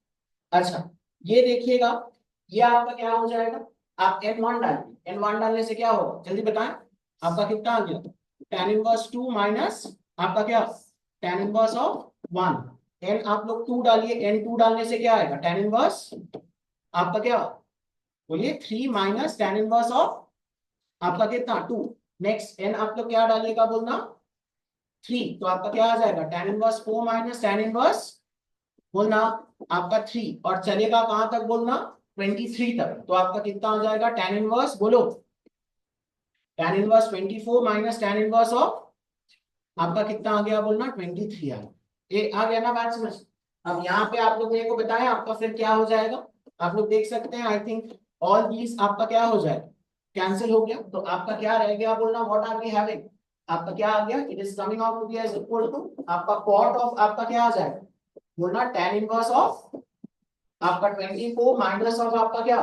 अच्छा ये देखिएगा ये आपका क्या हो जाएगा, आप n1 डालिए, n1 डालने से क्या होगा जल्दी बताएं, आपका कितना आ गया tan इनवर्स 2 माइनस आपका क्या tan इनवर्स ऑफ 1, n आप लोग 2 डालिए, n2 डालने से क्या आएगा tan इनवर्स आपका क्या बोलिए 3 माइनस tan इनवर्स ऑफ आपका कितना 2, नेक्स्ट n आप लोग क्या डालिएगा बोलना 3, तो आपका क्या आ जाएगा tan inverse 4 minus tan inverse बोलना आपका 3, और चलेगा कहां तक बोलना 23 तक, तो आपका कितना आ जाएगा tan इनवर्स बोलो tan inverse 24 minus tan inverse of आपका कितना आ गया बोलना 23 आ गया, ये आ गया ना बात समझ। अब यहाँ पे आप लोग मेरे को बताएं आपका फिर क्या हो जाएगा, आप लोग देख सकते हैं आई थिंक ऑल दीज आपका क्या हो जाएगा कैंसिल हो गया, तो आपका क्या रह गया बोलना व्हाट आर वी हैविंग, आपका क्या आ गया it is coming out to be as equal to आपका cot ऑफ आपका क्या आ जाएगा बोलना tan इनवर्स ऑफ आपका 24 माइनस ऑफ आपका क्या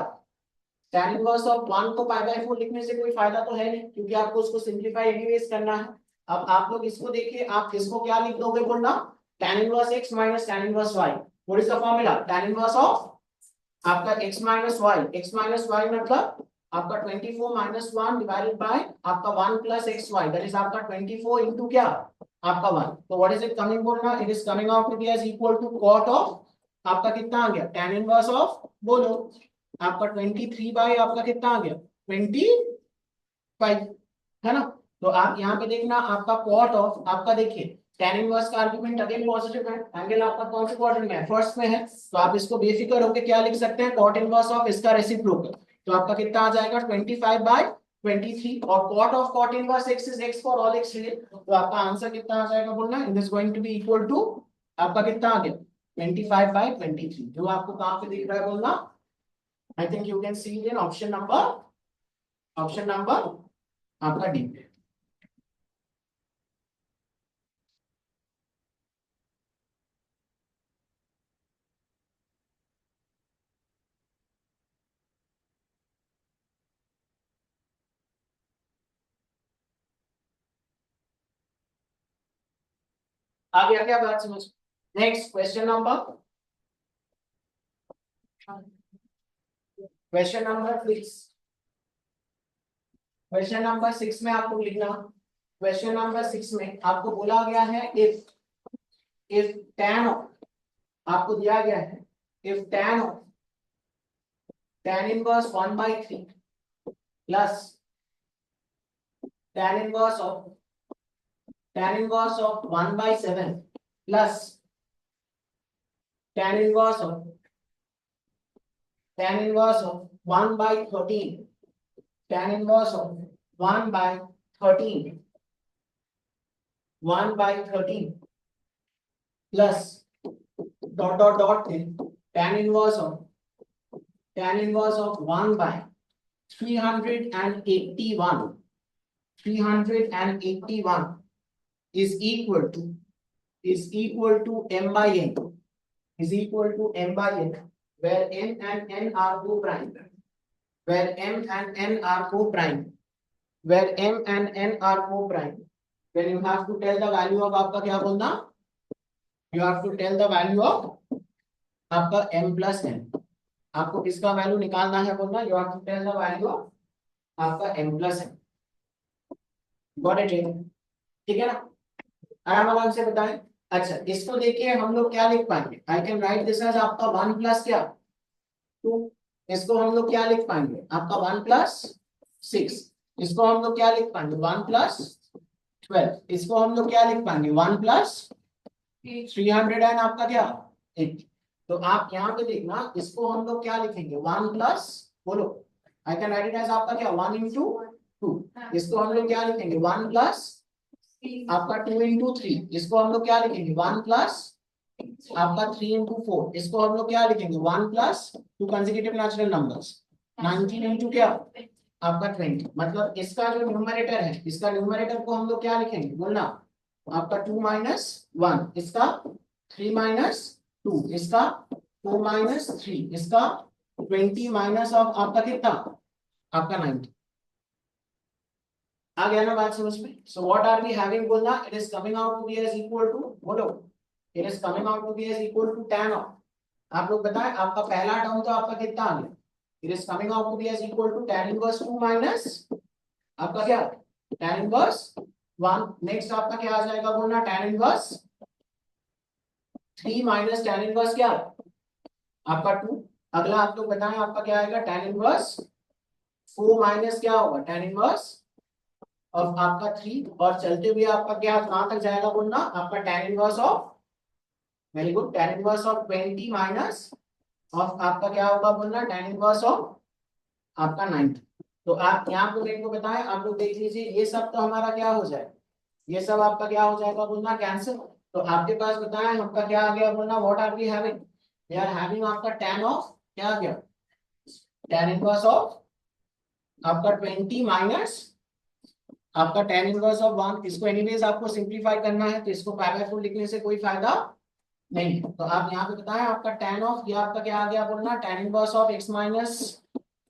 tan इनवर्स ऑफ 1 को पाई बाय 4 लिखने से कोई फायदा तो है नहीं, क्योंकि आपको उसको सिंपलीफाई एनीवेज करना है। अब आप लोग इसको देखिए, आप इसको क्या लिख दोगे बोलना tan inverse x minus tan inverse y, what is the formula tan inverse of आपका x माइनस y मतलब आपका 24 माइनस 1 डिवाइडेड बाय आपका 1 प्लस xy, दैट इज आपका 24 इनटू क्या आपका 1, तो व्हाट इज इट कमिंग बोलना, it is coming out to be as equal to cot of आपका कितना आ गया tan इनवर्स ऑफ बोलो आपका 23 बाय आपका कितना आ गया 25, है ना। तो आप यहाँ पे देखना आपका cot ऑफ आपका देखिए tan इनवर्स का आर्गुमेंट अगेन पॉजिटिव है, एंगल आपका कौन से क्वाड्रेंट में है फर्स्ट में है, तो आप इसको बेफिक्र होकर क्या लिख सकते हैं cot इनवर्स ऑफ इसका रेसिप्रोकल, तो आपका कितना आ जाएगा 25 बाय 23, और cot of cot inverse x is x for all x real, तो आपका आंसर कितना आ जाएगा बोलना it is going to be equal to आपका कितना आ गया 25 बाय 23, जो आपको कहां पे दिख रहा है बोलना, I think you can see in option number आपका डी। आ गया क्या बात समझ। Next question number 6, question number 6 में आपको लिखना, क्वेश्चन नंबर 6 में आपको बोला गया है इफ tan आपको दिया गया है if tan inverse 1/3 plus tan inverse of 1/7 plus tan inverse of 1/13, tan inverse of 1/13 plus dot then tan inverse of 1 by 381 is equal to m by n, where m and n are co-prime, where m and n are co-prime, then you have to tell the value of आपका क्या बोलना, you have to tell the value of आपका m plus n, आपको किसका value निकालना है बोलना, you have to tell the value of आपका m plus n, got it, ठीक है ना। आराम आराम से बताएं। अच्छा, इसको देखिए हम लोग क्या लिख पाएंगे, I can write this as आपका 1 प्लस क्या 2। इसको हम लोग क्या लिख पाएंगे, आपका 1 प्लस 6। इसको हम लोग क्या लिख पाएंगे, 1 प्लस 12। इसको हम लोग क्या लिख पाएंगे, 1 प्लस 300 एंड आपका क्या 8। तो आप यहाँ पे देखना, इसको हम लोग क्या लिखेंगे, 1 प्लस, बोलो, I can write it as आपका क्या 1 इंटू 2। इसको हम लोग क्या लिखेंगे, 1 प्लस आपका 2 इंटू 3। इसको हम लोग क्या लिखेंगे, 1 प्लस आपका 3 इंटू 4। इसको हम लोग क्या लिखेंगे, 1 plus 2 consecutive natural numbers 19 into क्या आपका 20। मतलब इसका जो न्यूमरेटर है, इसका न्यूमरेटर को हम लोग क्या लिखेंगे, बोलना, आपका 2 माइनस 1, इसका 3 माइनस 2, इसका 4 माइनस 3, इसका 20 माइनस ऑफ आपका कितना, आपका 90। आ गया ना बात समझ में। So what are we having, बोलना, it is coming out to be as equal to, बोलो, it is coming out to be as equal to tan of, आप लोग बताएं आपका पहला टर्म तो आपका कितना आ गया, it is coming out to be as equal to tan inverse 2 minus आपका क्या tan इनवर्स 1। नेक्स्ट आपका क्या आ जाएगा, बोलना, tan inverse 3 minus tan inverse क्या आपका 2। अगला आप लोग बताएं आपका क्या आएगा, tan इनवर्स 4 माइनस क्या होगा tan इनवर्स ऑफ आपका 3। और चलते हुए आपका क्या कहां तक जाएगा, बोलना, आपका tan inverse of, very good, tan inverse of 20 minus of आपका क्या होगा, बोलना, tan इनवर्स ऑफ आपका 9। तो आप यहाँ पे मेरे को बताएं, आप लोग देख लीजिए, ये सब तो हमारा क्या हो जाएगा, ये सब आपका क्या हो जाएगा, बोलना, कैंसिल। तो आपके पास बताएं आपका क्या आ गया, बोलना, what are we having, we are having आपका tan ऑफ क्या आ गया, tan इनवर्स ऑफ आपका 20 माइनस आपका tan इनवर्स ऑफ 1। इसको एनीवेज आपको सिंपलीफाई करना है, तो इसको 5/4 लिखने से कोई फायदा नहीं। तो आप यहाँ पे बताएं आपका tan ऑफ, ये आपका क्या आ गया, बोलना, tan inverse of x minus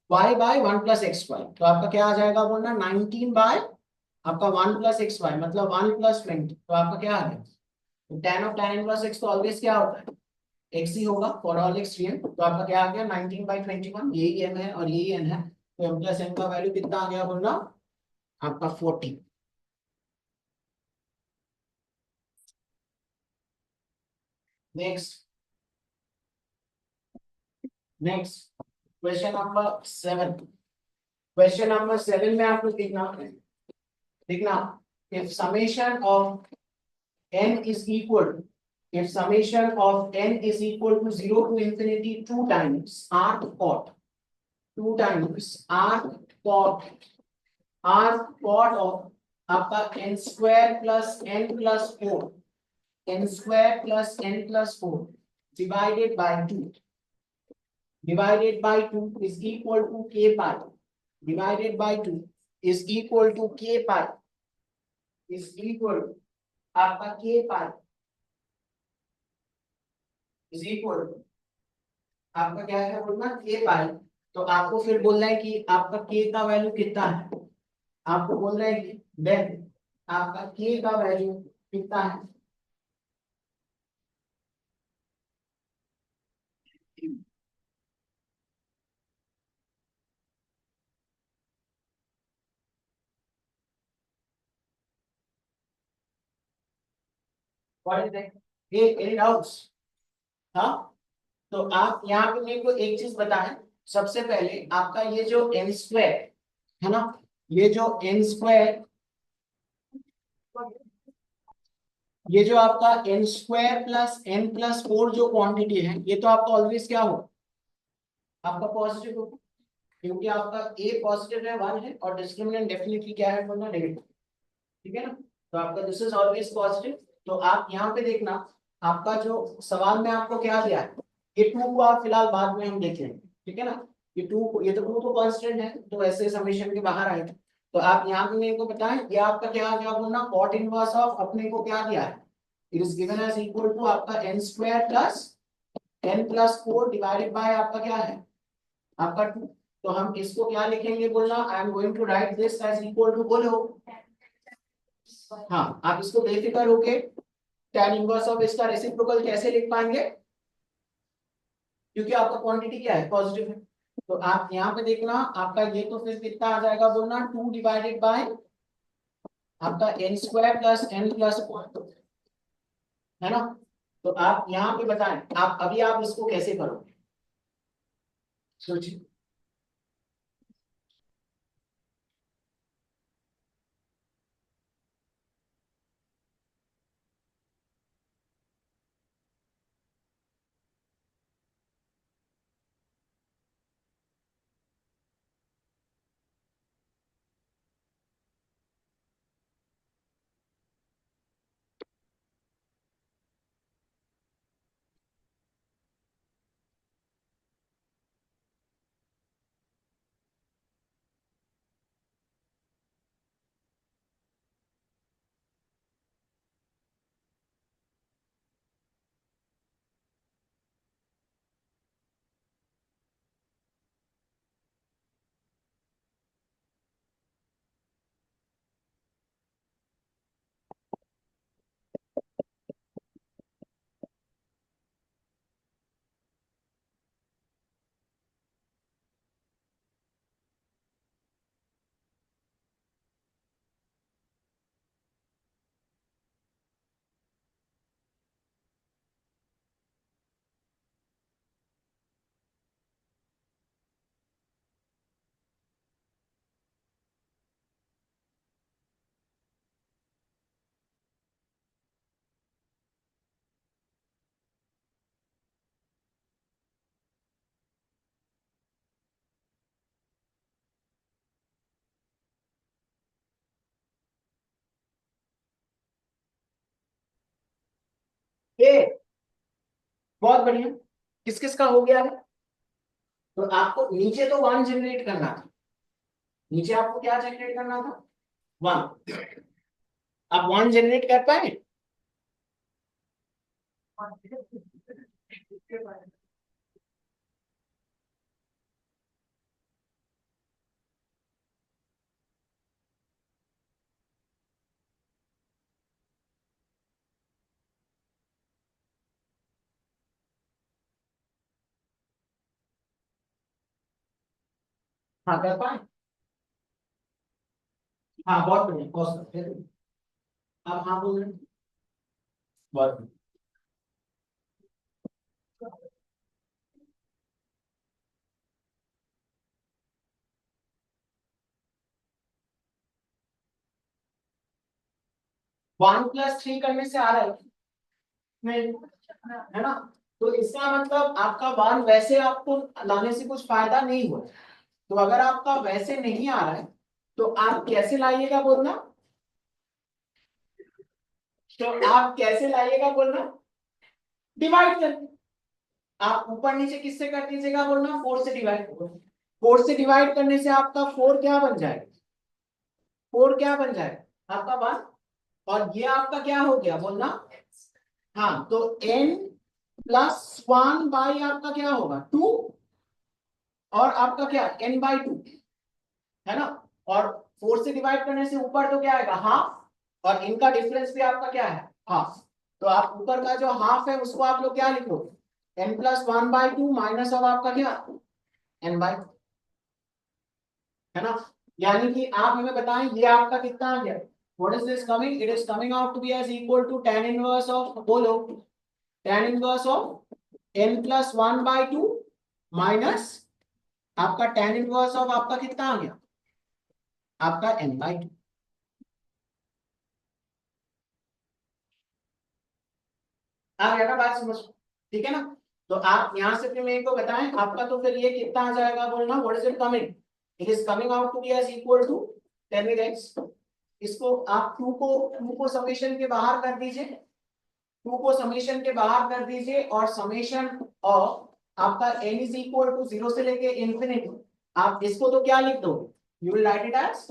y by 1 plus x Y. तो आपका क्या आ जाएगा, बोलना, 19 बाय आपका 1 प्लस एक्स वाई, मतलब 1 प्लस 20। तो आपका क्या आ गया, तो tan of tan inverse x तो ऑलवेज क्या होता है, x ही होगा फॉर ऑल x रियल। तो आपका क्या आ गया, 19 बाई 21, यही m है और यही n है। तो m प्लस n का वैल्यू कितना आ गया, बोलना, आपका 40। Next, next question number 7। Question number 7 में आप लोग देखना, देखना, if summation of n is equal, if summation of n is equal to 0 to infinity 2 times arc cot, 2 times arc cot of आपका n square plus n plus 4, n square plus n plus 4 divided by 2, divided by 2 is equal to k pi, divided by 2 is equal to k pi, is equal to आपका k pi is equal to आपका क्या है, बोलना, k पाई। तो आपको फिर बोलना है कि आपका k का वैल्यू कितना है, आपको बोलना है कि देन आपका k का वैल्यू कितना है। व्हाट इज दैट, ये एनी डाउट्स, हाँ। तो आप यहाँ पे मेरे को एक चीज बताएं, सबसे पहले आपका ये जो n स्क्वायर है ना, ये जो n स्क्वायर, ये जो आपका n square plus n plus 4 जो क्वांटिटी है, ये तो आपका ऑलवेज क्या हो, आपका पॉजिटिव हो, क्योंकि आपका a पॉजिटिव है 1 है और डिस्क्रिमिनेंट डेफिनेटली क्या है, बोलना, नेगेटिव। ठीक है ना, तो आपका दिस इज ऑलवेज पॉजिटिव। तो आप यहाँ पे देखना, आपका जो सवाल में आपको क्या दिया है, ये 2 को आप फिलहाल बाद में हम देख लेंगे, ठीक है ना। ये 2, ये तो 2 तो कांस्टेंट है, तो ऐसे समेशन के बाहर आएगा। तो आप यहाँ पे मेरे को बताएं, ये आपका क्या आ गया, बोलना, कॉट इनवर्स ऑफ अपने को क्या दिया है, it is given as equal to आपका n square plus n plus 4 divided by आपका क्या है, आपका 2। तो हम इसको क्या लिखेंगे, बोलना, I am going to write this as equal to, बोलो, हाँ, आप इसको बेफिक्र होके tan इनवर्स ऑफ इसका रेसिप्रोकल कैसे लिख पाएंगे, क्योंकि आपका क्वांटिटी क्या है, पॉजिटिव है। तो आप यहाँ पे देखना, आपका ये तो फिर कितना आ जाएगा, बोलना, 2 डिवाइडेड बाय आपका n square plus n plus 4। है ना। तो आप यहाँ पे बताएं, आप अभी आप इसको कैसे करोगे, सोचिए। ए, बहुत बढ़िया। किस किस का हो गया है? तो आपको नीचे तो वन जनरेट करना था, नीचे आपको क्या जनरेट करना था, वन। आप वन जनरेट कर पाए? हाँ कर पाए। हाँ बहुत बढ़िया, बहुत बढ़िया। आप हाँ बोल रहे हैं। बहुत बढ़िया। वन प्लस थ्री करने से आ रहा है नहीं, है ना। तो इसका मतलब आपका वन वैसे आपको लाने से कुछ फायदा नहीं हुआ। तो अगर आपका वैसे नहीं आ रहा है तो आप कैसे लाइएगा बोलना, तो आप कैसे लाइएगा बोलना, डिवाइड करके। आप ऊपर नीचे किससे कर दीजिएगा बोलना, फोर से डिवाइड। फोर से डिवाइड करने से आपका फोर क्या बन जाएगा, फोर क्या बन जाएगा आपका वन। और ये आपका क्या हो गया बोलना। हाँ तो n प्लस वन बाई आपका क्या होगा टू, और आपका क्या n बाई टू, है ना। और फोर से डिवाइड करने से ऊपर तो क्या आएगा हाफ, और इनका डिफरेंस भी आपका क्या है हाफ। तो आप ऊपर का जो हाफ है उसको आप लोग क्या लिखो, n plus one by two minus अब आपका क्या n बाई, है ना। यानी कि आप हमें बताएं ये आपका कितना आ गया, what is this coming, it is coming out to be as equal to tan inverse of, बोलो tan inverse of n plus one by two minus आपका tan इनवर्स ऑफ आपका कितना आ गया, आपका n बाई टू। आ गया ना बात समझ, ठीक है ना। तो आप यहां से फिर मेरे को बताएं आपका तो फिर ये कितना आ जाएगा बोलना, what is it coming, it is coming out to be as equal to, tell me guys. इसको आप टू को समेशन के बाहर कर दीजिए, टू को समेशन के बाहर कर दीजिए, और समेशन ऑफ आपका n is equal to zero से लेके इंफिनिटी, आप इसको तो क्या लिख दो, you will write it as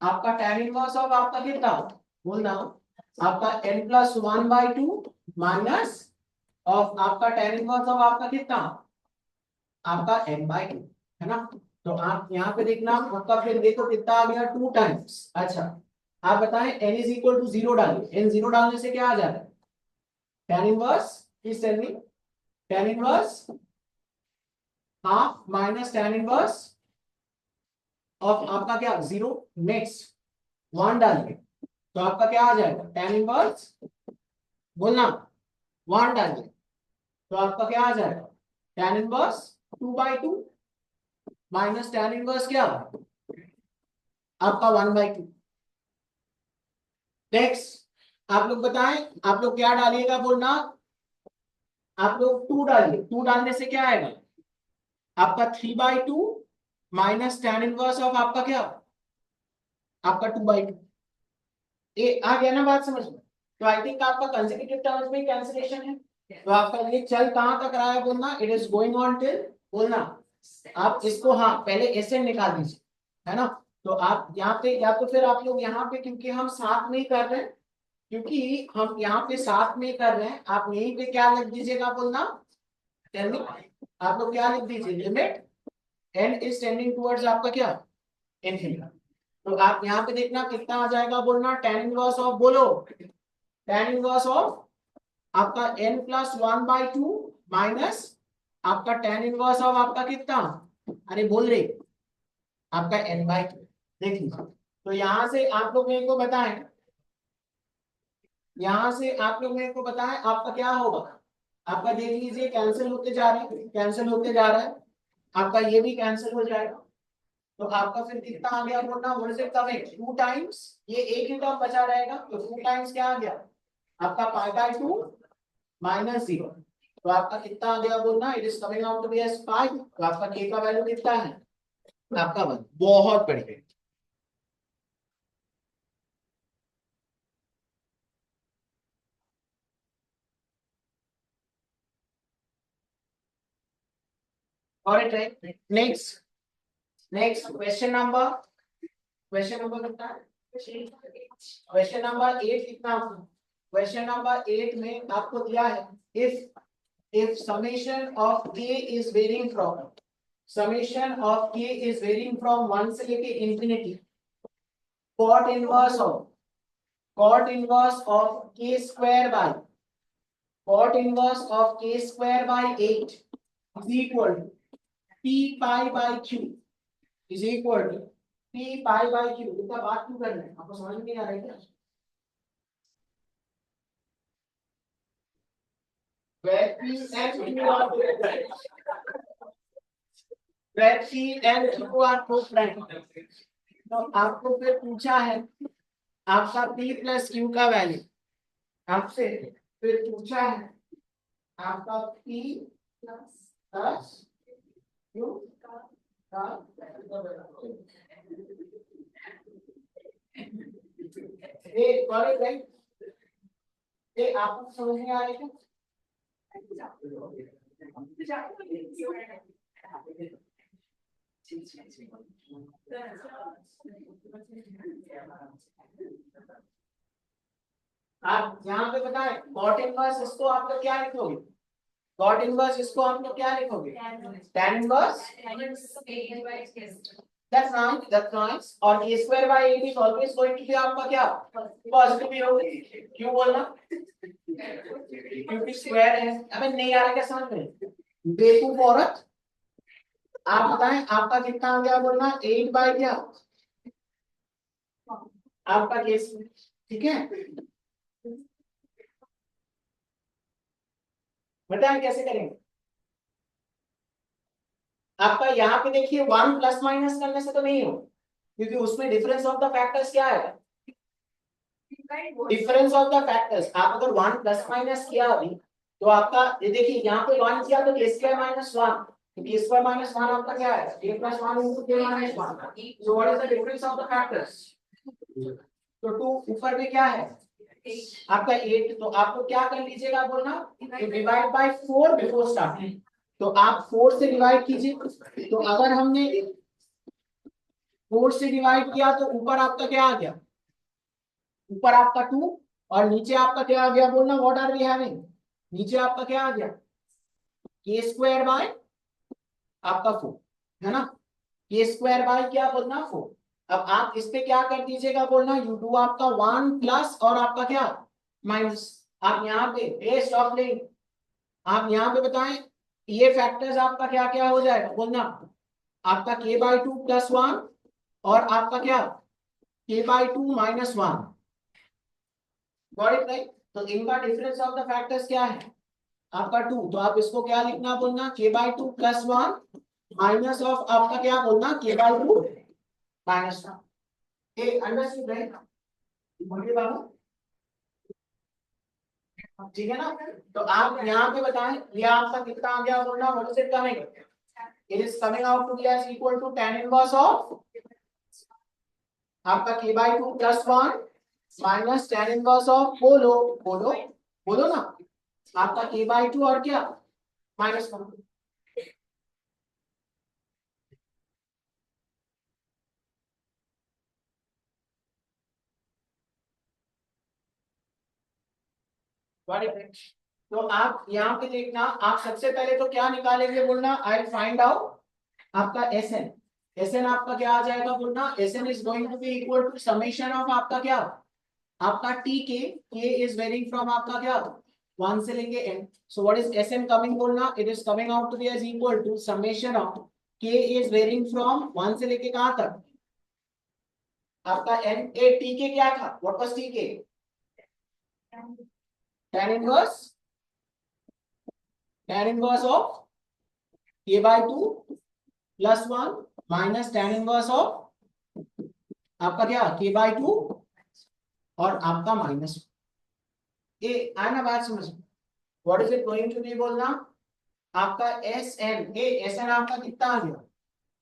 आपका tan इनवर्स ऑफ आपका कितना बोल रहा हूं, आपका n plus one by two minus of आपका tan इनवर्स ऑफ आपका कितना, आपका n बाई टू, है ना। तो आप यहाँ पे देखना आपका फिर देखो कितना आ गया टू टाइम्स। अच्छा आप बताएं n is equal to zero डालिए, n जीरो डालने से क्या आ जाता है, tan inverse, please tell me, tan inverse half minus tan inverse of आपका क्या जीरो, नेक्स्ट वन डालिए, तो आपका क्या आ जाएगा tan इनवर्स, बोलना 1 डालिए तो आपका क्या आ जाएगा, tan inverse 2/2 minus tan inverse क्या आपका 1/2। नेक्स्ट आप लोग बताएं, आप लोग क्या डालिएगा बोलना, आप लोग 2 डालिए, 2 डालने से क्या आएगा आपका 3/2 माइनस tan इनवर्स ऑफ आपका क्या आपका 2/2। ये आ गया ना बात समझ में। तो आई थिंक आपका कंसेक्यूटिव टर्म्स में कैंसिलेशन है, तो आपका ये चल कहां तक रहा है बोलना, it is going on till बोलना, आप इसको हाँ पहले ऐसे निकाल दीजिए, है ना। तो आप यहाँ पे या तो फिर आप लोग यहाँ पे, क्योंकि हम साथ में ही कर रहे हैं, क्योंकि हम यहाँ पे साथ में कर रहे हैं, आप यहीं पे क्या लिख दीजिएगा बोलना, आप लोग क्या लिख दीजिए, limit n is tending towards आपका क्या इनफिनिटी। तो आप यहाँ पे देखना कितना आ जाएगा बोलना, tan इनवर्स ऑफ बोलो, tan इनवर्स ऑफ आपका n प्लस 1/2 माइनस आपका tan इनवर्स ऑफ आपका कितना, अरे बोल रहे आपका n/2। देख लीजिए, तो यहां से आप लोग मेरे को बताएं, यहां से आप लोग मेरे को बताएं आपका क्या होगा, आपका देख लीजिए कैंसिल होते जा रहे हैं, कैंसिल होते जा रहा है, आपका ये भी कैंसिल हो जाएगा। तो आपका फिर कितना आ गया बोलना, what is it coming 2 times, ये एक ही टर्म बचा रहेगा, तो 2 टाइम्स क्या आ गया आपका π/2 माइनस 0। तो आपका कितना आ गया बोलना, it is coming out to be as 5। तो आपका k का वैल्यू कितना है आपका 1। बहुत बढ़िया। और right, next next question number कितना है, क्वेश्चन नंबर 8 कितना, क्वेश्चन नंबर 8 में आपको दिया है, if summation of k is varying from, summation of k is varying from 1 से लेके infinity, cot inverse of k square by cot inverse of k square by 8 is equal to p pi by q is equal to p pi by q। इतना बात क्यों कर रहे हैं, आपको समझ में नहीं आ रहा है क्या, where p and q are where p and q are co-prime। तो आपको फिर पूछा है आपका p प्लस q का वैल्यू, आपसे फिर पूछा है आपका p प्लस q का, ये कॉलेज राइट, ये आपको समझ में आ रही है। आप यहाँ पे बताएं कॉट इनवर्स, इसको आप लोग क्या लिखोगे, कॉट इनवर्स इसको आप लोग क्या लिखोगे, tan इनवर्स, that's nice, और a square by 8 is always going to be आपका क्या पॉजिटिव ही होगा, क्यों बोलना, क्योंकि स्क्वायर है। अबे नहीं आ रहा क्या समझ में, बेवकूफ औरत। आप बताएं आपका कितना आ गया बोलना, 8 बाय क्या आपका केस, ठीक है। बताएं कैसे करेंगे, आपका यहाँ पे देखिए 1 प्लस माइनस करने से तो नहीं हो, क्योंकि उसमें डिफरेंस ऑफ द फैक्टर्स क्या है, डिफरेंस ऑफ द फैक्टर्स। आप अगर 1 प्लस माइनस किया अभी, तो आपका ये देखिए यहाँ पे 1 किया तो k स्क्वायर माइनस 1, तो k स्क्वायर माइनस 1 आपका क्या है k plus 1 into k minus 1। So what is the difference of the factors, तो 2 ऊपर में क्या है आपका 8, तो आपको क्या कर लीजिएगा बोलना, तो डिवाइड बाय 4 बिफोर स्टार्टिंग। तो आप 4 से डिवाइड कीजिए, तो अगर हमने 4 से डिवाइड किया तो ऊपर आपका क्या आ गया, ऊपर आपका 2 और नीचे आपका क्या आ गया बोलना, व्हाट आर वी हैविंग, नीचे आपका क्या आ गया के स्क्वायर बाय आपका 4, है ना, के स्क्वायर बाय क्या बोलना 4। अब आप इस पे क्या कर दीजिएगा बोलना, यू डू आपका 1 प्लस और आपका क्या माइनस, आप यहाँ पे बेस्ट ऑफ लिंक, आप यहाँ पे बताएं ये फैक्टर्स आपका क्या क्या हो जाएगा बोलना, आपका k/2 प्लस 1 और आपका क्या k/2 minus 1, got it right. तो इनका डिफरेंस ऑफ द फैक्टर्स क्या है आपका 2, तो आप इसको क्या लिखना बोलना k/2 + 1 माइनस ऑफ आपका क्या बोलना k/2 -1। ये अंडरस्टूड राइट? बोलिए बाबू, ठीक है ना? तो आप यहाँ पे बताएं ये आपका कितना आ गया बोलना, what is it coming? It is coming out to be as equal to tan inverse of आपका k/2 + 1 minus tan inverse of बोलो बोलो बोलो ना आपका k/2 और क्या -1। तो आप यहाँ पे देखना, आप सबसे पहले तो क्या निकालेंगे बोलना, आई फाइंड आउट आपका Sn। Sn आपका क्या आ जाएगा बोलना, Sn is going to be equal to summation of आपका क्या आपका tk, k is varying from आपका क्या 1 से लेंगे n, so what is Sn coming बोलना, it is coming out to be as equal to summation of k is varying from 1 से लेके कहां तक आपका n। ए tk क्या था, what was tk, tan inverse of k/2 + 1 minus tan inverse of आपका क्या k/2 और आपका माइनस ए आना बात समझ, what is it going to be बोलना आपका Sn। ए Sn आपका कितना आ गया,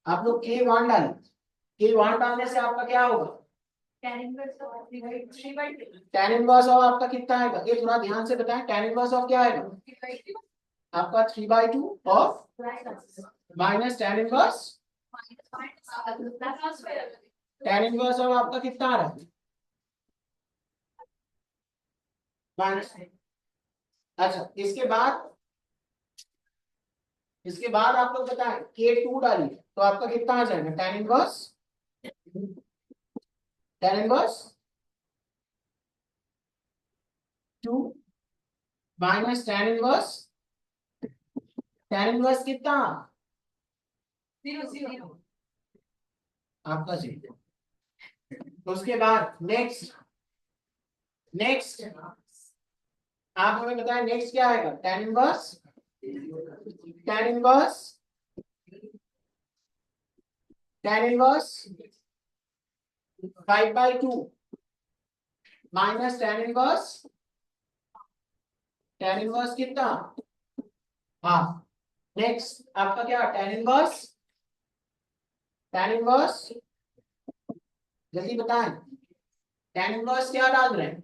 आप लोग k1 डालें, k1 डालने से आपका क्या होगा tan इनवर्स ऑफ आपका कितना आएगा, ये थोड़ा ध्यान से बताएं, tan इनवर्स ऑफ क्या आएगा आपका 3/2 of minus tan inverse, tan inverse of आपका कितना आ रहा है माइनस। अच्छा इसके बाद आप लोग बताएं k2 डालिए तो आपका कितना आ जाएगा tan inverse 2 minus tan inverse कितना 0 आपका 0। उसके बाद नेक्स्ट आप हमें बताएं नेक्स्ट क्या आएगा, tan inverse tan inverse 5/2 minus tan inverse कितना हाँ। नेक्स्ट आपका क्या tan इनवर्स जल्दी बताएं, tan इनवर्स क्या डाल रहे हैं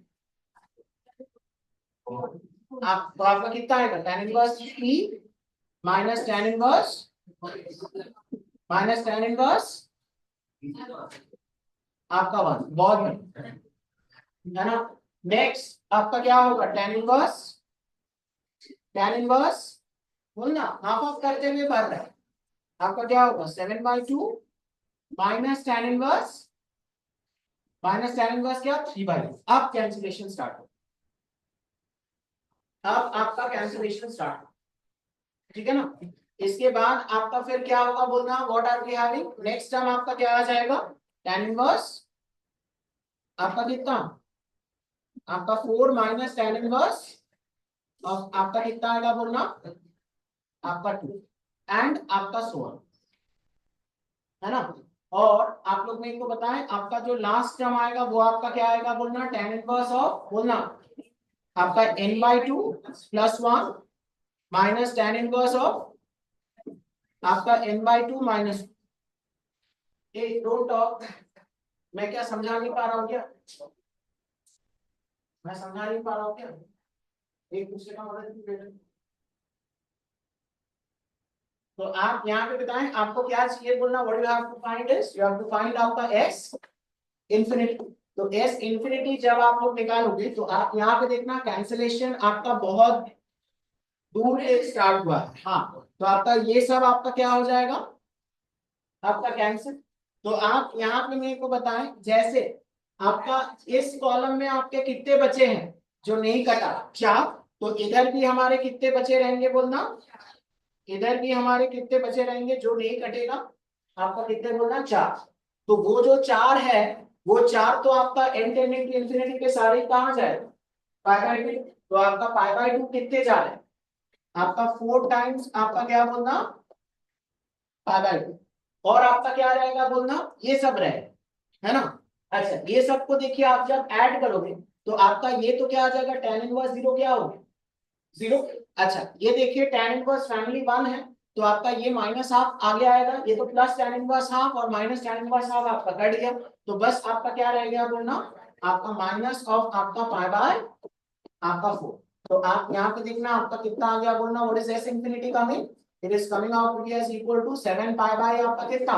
आप, तो आपका कितना आएगा tan inverse 3 minus tan inverse आपका 1, बहुत बढ़िया है ना। नेक्स्ट आपका क्या होगा tan इनवर्स बोलना हाफ ऑफ करते हुए भर रहा है, आपका क्या होगा 7/2 माइनस tan इनवर्स क्या 3/2। अब कैंसिलेशन स्टार्ट हो, अब आपका कैंसिलेशन स्टार्ट हो, ठीक है ना। इसके बाद आपका फिर क्या होगा बोलना, what are we having, next term आपका क्या आ जाएगा tan इनवर्स आपका कितना आपका 4 माइनस tan इनवर्स और आपका कितना आएगा बोलना आपका 2 एंड आपका 1 है ना। और आप लोग मेरे को बताएं आपका जो लास्ट टर्म आएगा वो आपका क्या आएगा बोलना tan इनवर्स ऑफ बोलना आपका n/2 + 1 minus tan inverse of आपका n/2 minus. A don't talk, मैं क्या समझा नहीं पा रहा हूँ क्या, मैं समझा नहीं पा रहा हूँ क्या, एक दूसरे का मदद ले लें। तो आप यहाँ पे बताएं आपको क्या चाहिए बोलना, what you have to find is you have to find out the s infinity. तो s इंफिनिटी जब आप लोग निकालोगे तो आप यहाँ पे देखना कैंसिलेशन आपका बहुत दूर से स्टार्ट हुआ है, हाँ तो आपका ये सब आपका क्या हो जाएगा आपका कैंसिल। तो आप यहाँ पे मेरे को बताएं जैसे आपका इस कॉलम में आपके कितने बचे हैं जो नहीं कटा 4, तो इधर भी हमारे कितने बचे रहेंगे बोलना, इधर भी हमारे कितने बचे रहेंगे जो नहीं कटेगा आपका कितने बोलना 4। तो वो जो 4 है वो 4 तो आपका n टेंडिंग टू इंफिनिटी के सारे कहाँ जाएगा पाई बाय 2, तो आपका पाई बाय 2 कितने जा रहे हैं, आपका 4 टाइम्स आपका क्या बोलना पाई बाय 2, और आपका क्या रहेगा बोलना ये सब रहेगा, है ना। अच्छा ये सबको देखिए आप जब ऐड करोगे तो आपका ये तो क्या आ जाएगा, tan इनवर्स 0 क्या हो गया, 0। अच्छा ये देखिए tan इनवर्स फैमिली 1 है, तो आपका ये माइनस हाफ आगे आएगा, ये तो प्लस tan इनवर्स हाफ और माइनस tan इनवर्स हाफ आपका कट गया, तो बस आपका क्या रह गया बोलना, आपका माइनस ऑफ आपका पाई बाय आपका 4। तो आप यहाँ पे देखना आपका कितना आ गया बोलना, what is S infinity coming, it is coming out to be as equal to 7 pi by आपका कितना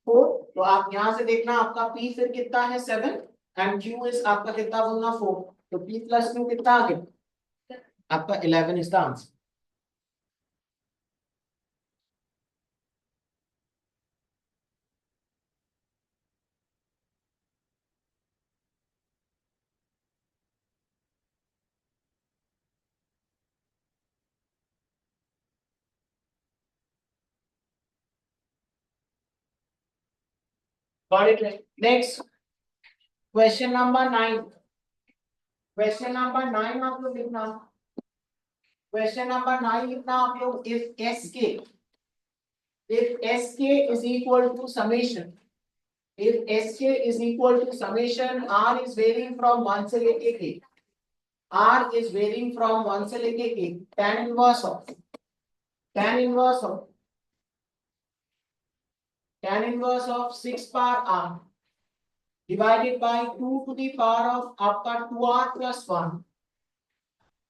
4। तो आप यहाँ से देखना आपका p फिर कितना है 7 एंड q इज आपका कितना बोलना 4, तो p प्लस q कितना आ गया आपका 11 is the answer. Got it? Next, question number 9. Question number 9 आप लोग लिखना। Question number 9 लिखना आप लोग, if sk is equal to summation, if sk is equal to summation r is varying from 1 से लेके k, r is varying from 1 से लेके k, tan inverse of tan inverse of tan inverse of 6 power r divided by 2 to the power of आपका 2r plus 1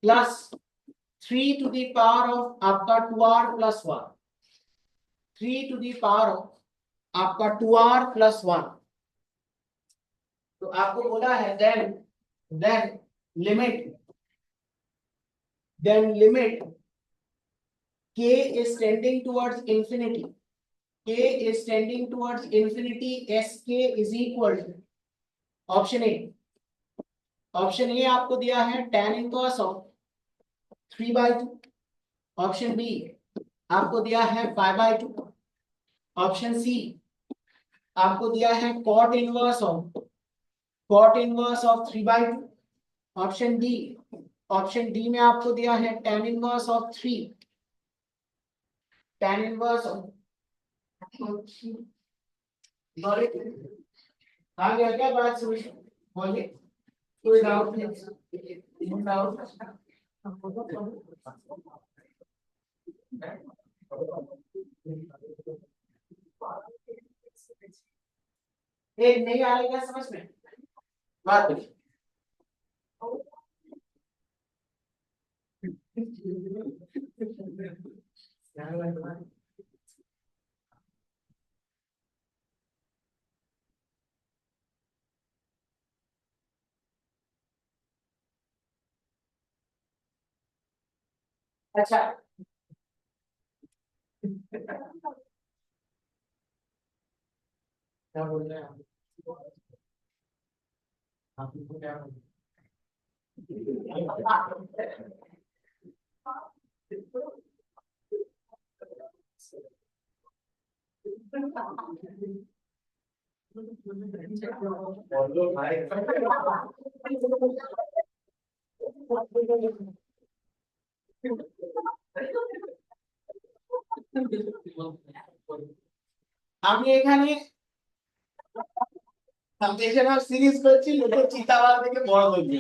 plus 3 to the power of आपका 2r plus 1, 3 to the power of आपका 2r plus 1। तो आपको बोला है then limit limit k is tending towards infinity, k is tending towards infinity, sk is equal to option A, option A आपको दिया है tan inverse of 3/2, option B आपको दिया है 5/2, ऑप्शन सी आपको दिया है cot inverse of 3/2, option D में आपको दिया है tan inverse of 3, tan inverse of आ गया क्या बात समझ, बोलिए कोई डाउट नहीं, डाउट ये नहीं आएगा समझ में बात करिए। अच्छा क्या बोल रहे हैं आप लोगों को क्या बोल रहे हैं? আমি এখানে সাবজেকশন অফ সিরিজ করছি, লোকে চিতাবাগ থেকে বড় করছি।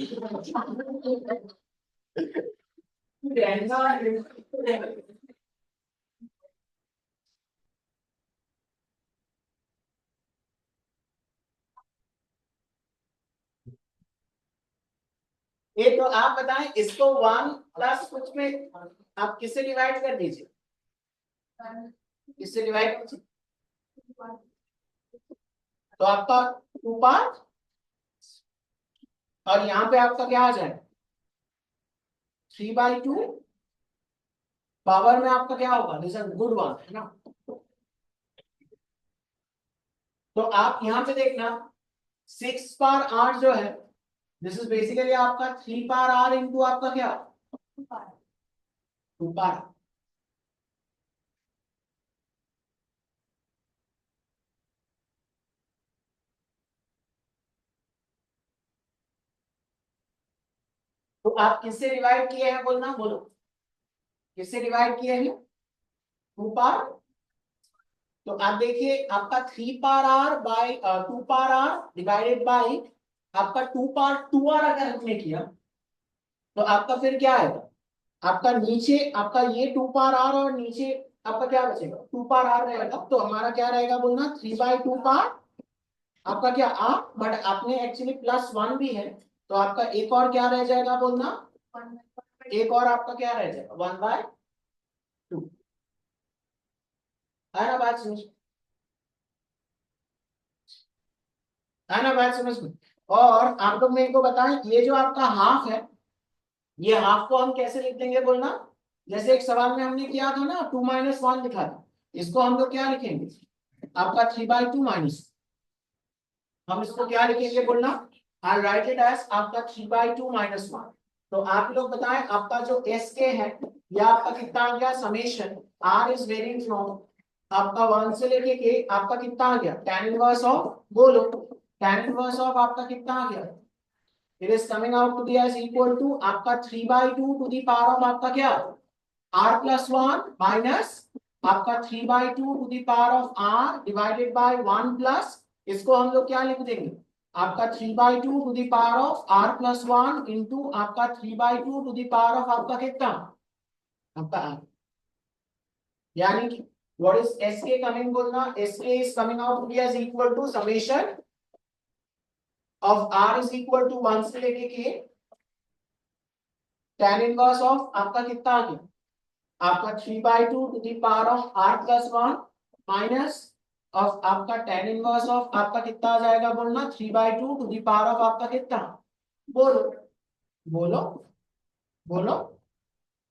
ये तो आप बताएं इसको 1 प्लस कुछ में आप किससे डिवाइड कर दीजिए, किससे डिवाइड कीजिए, तो आपका 2 पार्ट और यहाँ पे आपका क्या आ जाए 3/2 पावर में आपका क्या होगा, दिस इज गुड वन है ना। तो आप यहाँ पे देखना 6 पावर r जो है दिस इज बेसिकली आपका 3 पावर r इंटू आपका क्या 2 पावर। तो आप किससे डिवाइड किए हैं बोलना, बोलो किससे डिवाइड किए हैं, 2 पार। तो आप देखिए आपका 3 पार आर बाई 2 पार आर डिवाइडेड बाई आपका 2 पार 2 आर अगर हमने किया तो आपका फिर क्या आएगा, आपका नीचे आपका ये 2 पार आर और नीचे आपका क्या बचेगा 2 पार आर रहेगा। तो हमारा क्या रहेगा बोलना 3/2 पार आपका क्या आर, बट आपने एक्चुअली +1 भी है तो आपका एक और क्या रह जाएगा बोलना, एक और आपका क्या रह जाएगा 1/2। है ना बात समझ, है ना बात समझ में। और आप लोग मेरे को बताएं ये जो आपका हाफ है, ये हाफ को हम कैसे लिख देंगे बोलना, जैसे एक सवाल में हमने किया था ना 2 - 1 लिखा था, इसको हम लोग क्या लिखेंगे आपका 3/2 माइनस, हम इसको क्या लिखेंगे बोलना, आई राइट इट एज आपका 3/2 - 1। तो आप लोग बताएं आपका जो एस के है या आपका कितना आ गया summation R is varying from आपका 1 से लेके के आपका कितना आ गया tan इनवर्स ऑफ, बोलो tan इनवर्स ऑफ आपका कितना आ गया, it is coming out to be as equal to आपका 3/2 टू द पावर ऑफ आपका क्या r+1 माइनस आपका 3/2 to the power of r divided by 1 plus, इसको हम लोग क्या लिख देंगे आपका 3/2 to the power of r+1 into आपका 3/2 टू द पावर ऑफ आपका कितना आपका r, यानी कि व्हाट इज sk कमिंग बोलना, sk is coming out to be as equal to summation of r is equal to 1 से लेके के tan इनवर्स ऑफ आपका कितना आ गया आपका 3/2 to the power of r+1 minus of आपका tan इनवर्स ऑफ आपका कितना आ जाएगा बोलना 3/2 टू द पावर ऑफ आपका कितना, बोलो बोलो बोलो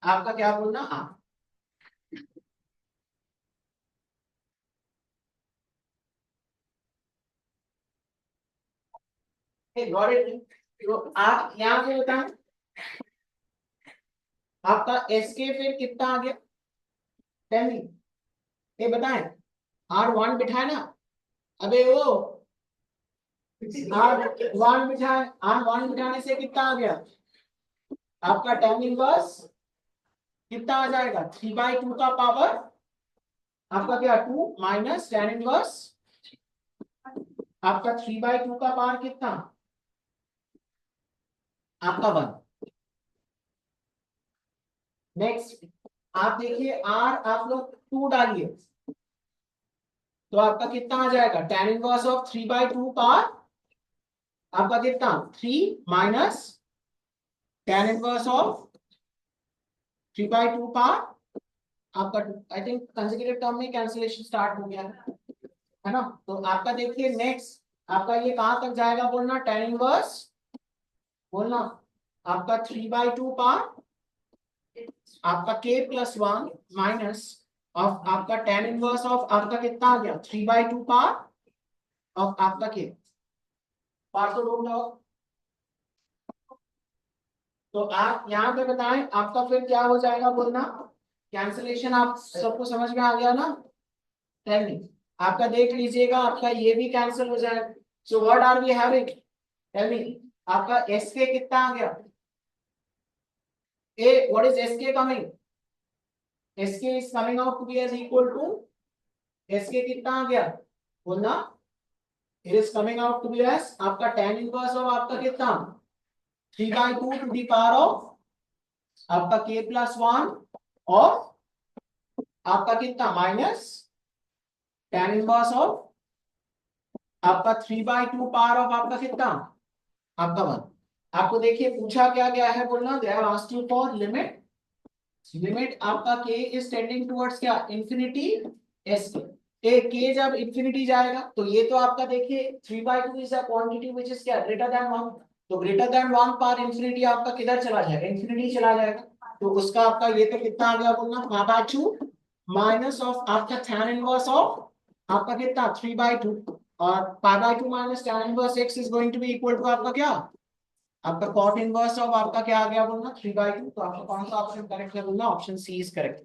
आपका क्या बोलना गॉट इट। तो आप यहाँ पे बताएं आपका एस के फिर कितना आ गया, टेल मी, ये बताएं r1 बिठाए ना, अबे वो r1 बिठाए, r1 बिठाने से कितना आ गया आपका tan इनवर्स कितना आ जाएगा 3/2 का पावर आपका क्या 2 माइनस tan इनवर्स आपका 3/2 का पावर कितना आपका 1। नेक्स्ट आप देखिए r आप लोग 2 डालिए तो आपका कितना आ जाएगा tan इनवर्स ऑफ 3/2 पावर आपका कितना 3 minus tan inverse of 3/2 power आपका 2। आई थिंक कंसेक्यूटिव टर्म में कैंसिलेशन स्टार्ट हो गया है ना। तो आपका देखिए नेक्स्ट आपका ये कहां तक जाएगा बोलना tan इनवर्स बोलना आपका 3/2 पावर आपका k+1 माइनस ऑफ आपका tan इनवर्स ऑफ आपका कितना आ गया 3/2 पावर ऑफ आपका k पावर तो ढूंढ लो। तो आप यहाँ पे बताएं आपका फिर क्या हो जाएगा बोलना, कैंसिलेशन आप सबको समझ में आ गया ना, टेल मी आपका देख लीजिएगा आपका ये भी कैंसिल हो जाएगा। So what are we having, tell me आपका एस के कितना आ गया, uh what is S K coming, S K is coming out to be as equal to S K कितना आ गया बोलना, it is coming out to be as आपका tan inverse of आपका कितना 3/2 टू द पावर ऑफ आपका k+1 और आपका कितना माइनस tan इनवर्स ऑफ आपका 3/2 पावर ऑफ आपका कितना आपका 1। आपको देखिए पूछा क्या गया है बोलना, they have asked you for limit, limit आपका k इज टेंडिंग टुवर्ड्स क्या इंफिनिटी एस के, ए k जब इंफिनिटी जाएगा तो ये तो आपका देखिए 3/2 is a quantity which is क्या ग्रेटर देन 1, तो ग्रेटर देन 1 पावर इंफिनिटी आपका किधर चला जाएगा इंफिनिटी चला जाएगा। तो उसका आपका ये तो कितना आ गया बोलना 5/2 माइनस ऑफ आपका tan इनवर्स ऑफ आपका कितना 3/2 और 5/2 minus tan inverse x is going to be equal to आपका क्या आपका cot इनवर्स ऑफ आपका क्या आ गया बोलना 3/2। तो आपका कौन सा ऑप्शन करेक्ट है बोलना, option C is correct.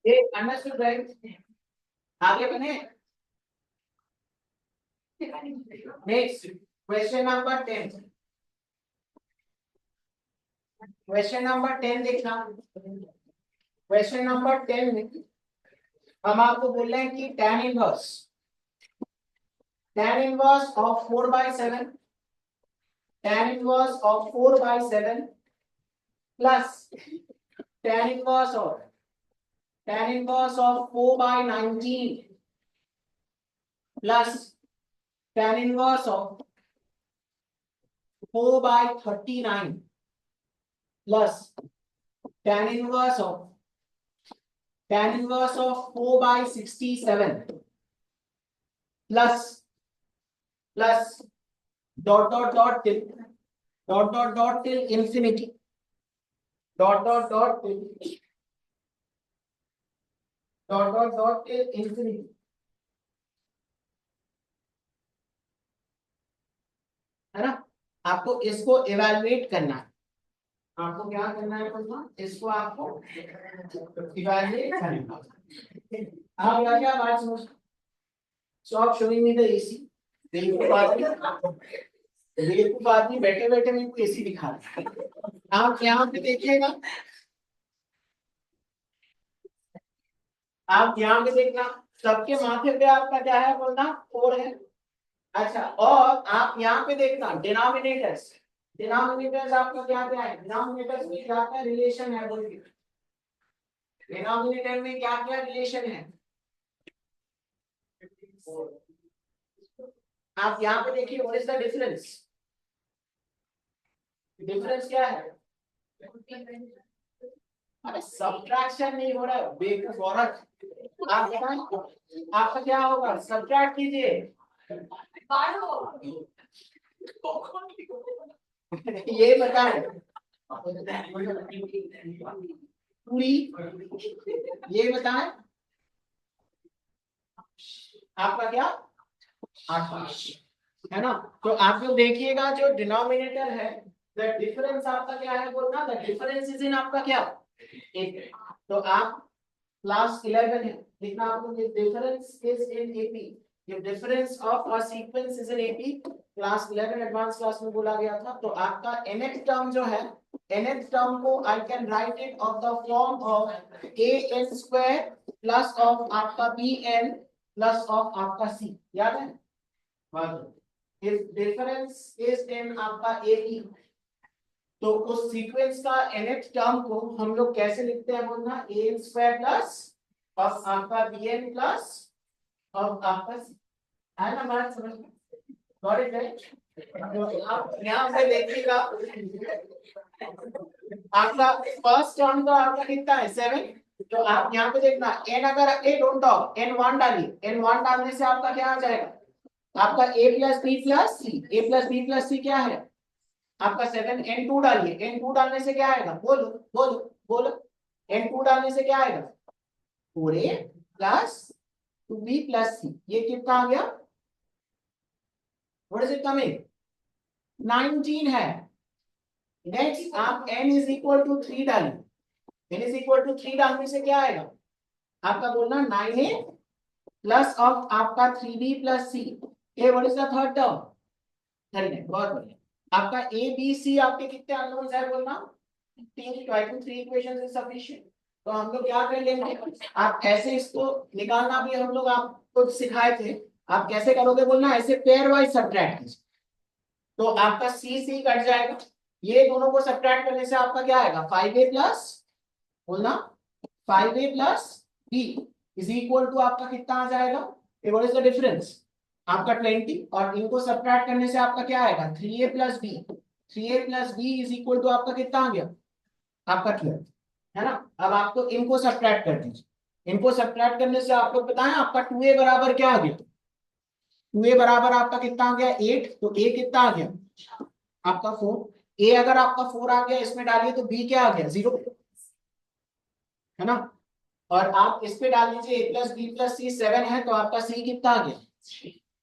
Understood right? आगे बने। Next question number 10। Question number 10 देखना। क्वेश्चन नंबर 10 में हम आपको बोल रहे हैं कि tan inverse of 4/7 tan inverse of 4/7 plus tan inverse of 4/19 plus tan inverse of 4/39 plus tan inverse of 4/67 plus dot till infinity till infinity। है ना? आपको इसको इवैल्यूएट करना है। आपको क्या करना है बोलना, इसको आपको इवैल्यूएट करना है। आप क्या बात समझ? Stop showing me the AC. बेवकूफ आदमी बैठे बैठे मेरे को एसी दिखा रहा है। आप यहाँ पे देखिएगा, आप यहाँ पे देखना, सबके माथे पे आपका क्या है बोलना, 4 है। अच्छा, और आप यहाँ पे देखना डिनोमिनेटर्स आपका क्या क्या है, डिनोमिनेटर्स में क्या क्या रिलेशन है बोलिए। डिनोमिनेटर में क्या क्या रिलेशन है, आप यहाँ पे देखिए। What is the difference? Difference क्या है? अरे सब्ट्रैक्शन नहीं हो रहा है बेवकूफ औरत। आप बताएं, आपका क्या होगा? सब्ट्रैक्ट कीजिए। ये बताएं पूरी, ये बताएं आपका क्या 8 है ना? तो आप लोग देखिएगा जो डिनोमिनेटर है, द डिफरेंस आपका क्या है बोलना, द डिफरेंस इज इन आपका क्या 8। तो आप क्लास 11 है लिखना आपको, difference is in AP. If difference of a sequence is in AP, class 11 advance class में बोला गया था। तो आपका nth टर्म जो है, nth टर्म को I can write it of the form of an square plus of आपका bn plus of आपका c। याद है? If difference is in आपका AP, तो उस सीक्वेंस का nth टर्म को हम लोग कैसे लिखते हैं बोलना, an square plus of आपका bn plus of आपका c। है ना बात समझ में? Got it right? आप यहाँ पे देखिएगा, आपका फर्स्ट टर्म का आपका कितना है 7। तो आप यहाँ पे देखना n, अगर ए डोंट टॉक n1 डालिए, n1 डालने से आपका क्या आ जाएगा, आपका a plus B plus C. A plus B plus C क्या है आपका 7। n2 डालिए, n2 डालने से क्या आएगा, बोलो बोलो बोलो, n2 डालने से क्या आएगा 4a प्लस 2b प्लस सी। ये कितना आ गया, What is it coming? 19 है। नेक्स्ट आप n is equal to 3 डालिए, n is equal to 3 डालने से क्या आएगा आपका बोलना 9a प्लस ऑफ आपका 3b प्लस c। ये what is the third term? Third है, बहुत बढ़िया। आपका a b c आपके कितने अननोन्स है बोलना, 3। तो I think 3 equations is sufficient. तो हम लोग क्या कर लेंगे, आप ऐसे इसको निकालना भी हम लोग आपको सिखाए थे। आप कैसे करोगे बोलना, ऐसे पेयर वाइज सब्ट्रैक्ट कीजिए। तो आपका सी कट जाएगा, ये दोनों को सब्ट्रैक्ट करने से आपका क्या आएगा 5a प्लस बोलना 5a plus b is equal to आपका कितना आ जाएगा, व्हाट इज द डिफरेंस आपका 20। और इनको सब्ट्रैक्ट करने से आपका क्या आएगा 3a plus b। 3a plus b is equal to आपका कितना आ गया आपका 12, है ना? अब आपको इनको सब्ट्रैक्ट कर दीजिए। इनको सब्ट्रैक्ट करने से आपको पता है आपका 2a बराबर क्या आ गया, 2a बराबर आपका कितना आ गया 8। तो a कितना आ गया आपका 4। a अगर आपका 4 आ गया इसमें डालिए तो b क्या आ गया 0, है ना? और आप इस पे डाल दीजिए a प्लस बी प्लस सी 7 है, तो आपका c कितना आ गया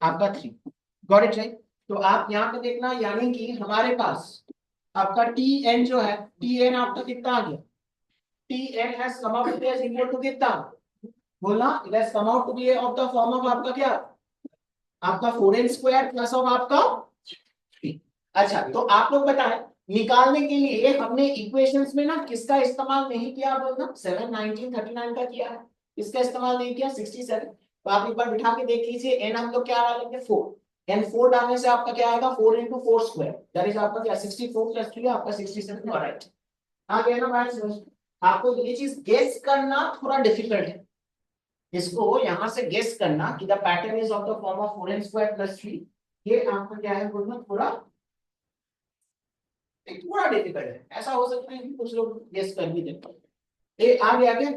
आपका 3। Got it right? तो आप यहाँ पे देखना, यानी कि हमारे पास आपका tn जो है, tn आपका कितना आ गया Tn has come out to be as equal to कितना बोलना, it has come out to be of the form of आपका क्या, आपका 4n स्क्वायर प्लस ऑफ आपका 3। अच्छा तो आप लोग बताएं, निकालने के लिए हमने इक्वेशंस में ना किसका इस्तेमाल नहीं किया बोलना, 7 19 39 का किया है, इसका इस्तेमाल नहीं किया 67। तो आप एक बार बिठा के देख लीजिए, n हम लोग क्या डालेंगे 4, n 4 डालने से आपका क्या आएगा 4 into 4 स्क्वायर, दैट इज आपका क्या 64 प्लस 3 आपका 67। ऑलराइट आ गया ना बात समझ। आपको ये चीज गेस करना थोड़ा डिफिकल्ट है, इसको यहां से गेस करना कि the pattern is of the form of 4n square plus 3, ये आपका क्या है बोलना थोड़ा थोड़ा डिफिकल्ट है। ऐसा हो सकता है कि कुछ लोग गेस कर भी देते हैं। ये आ गया क्या,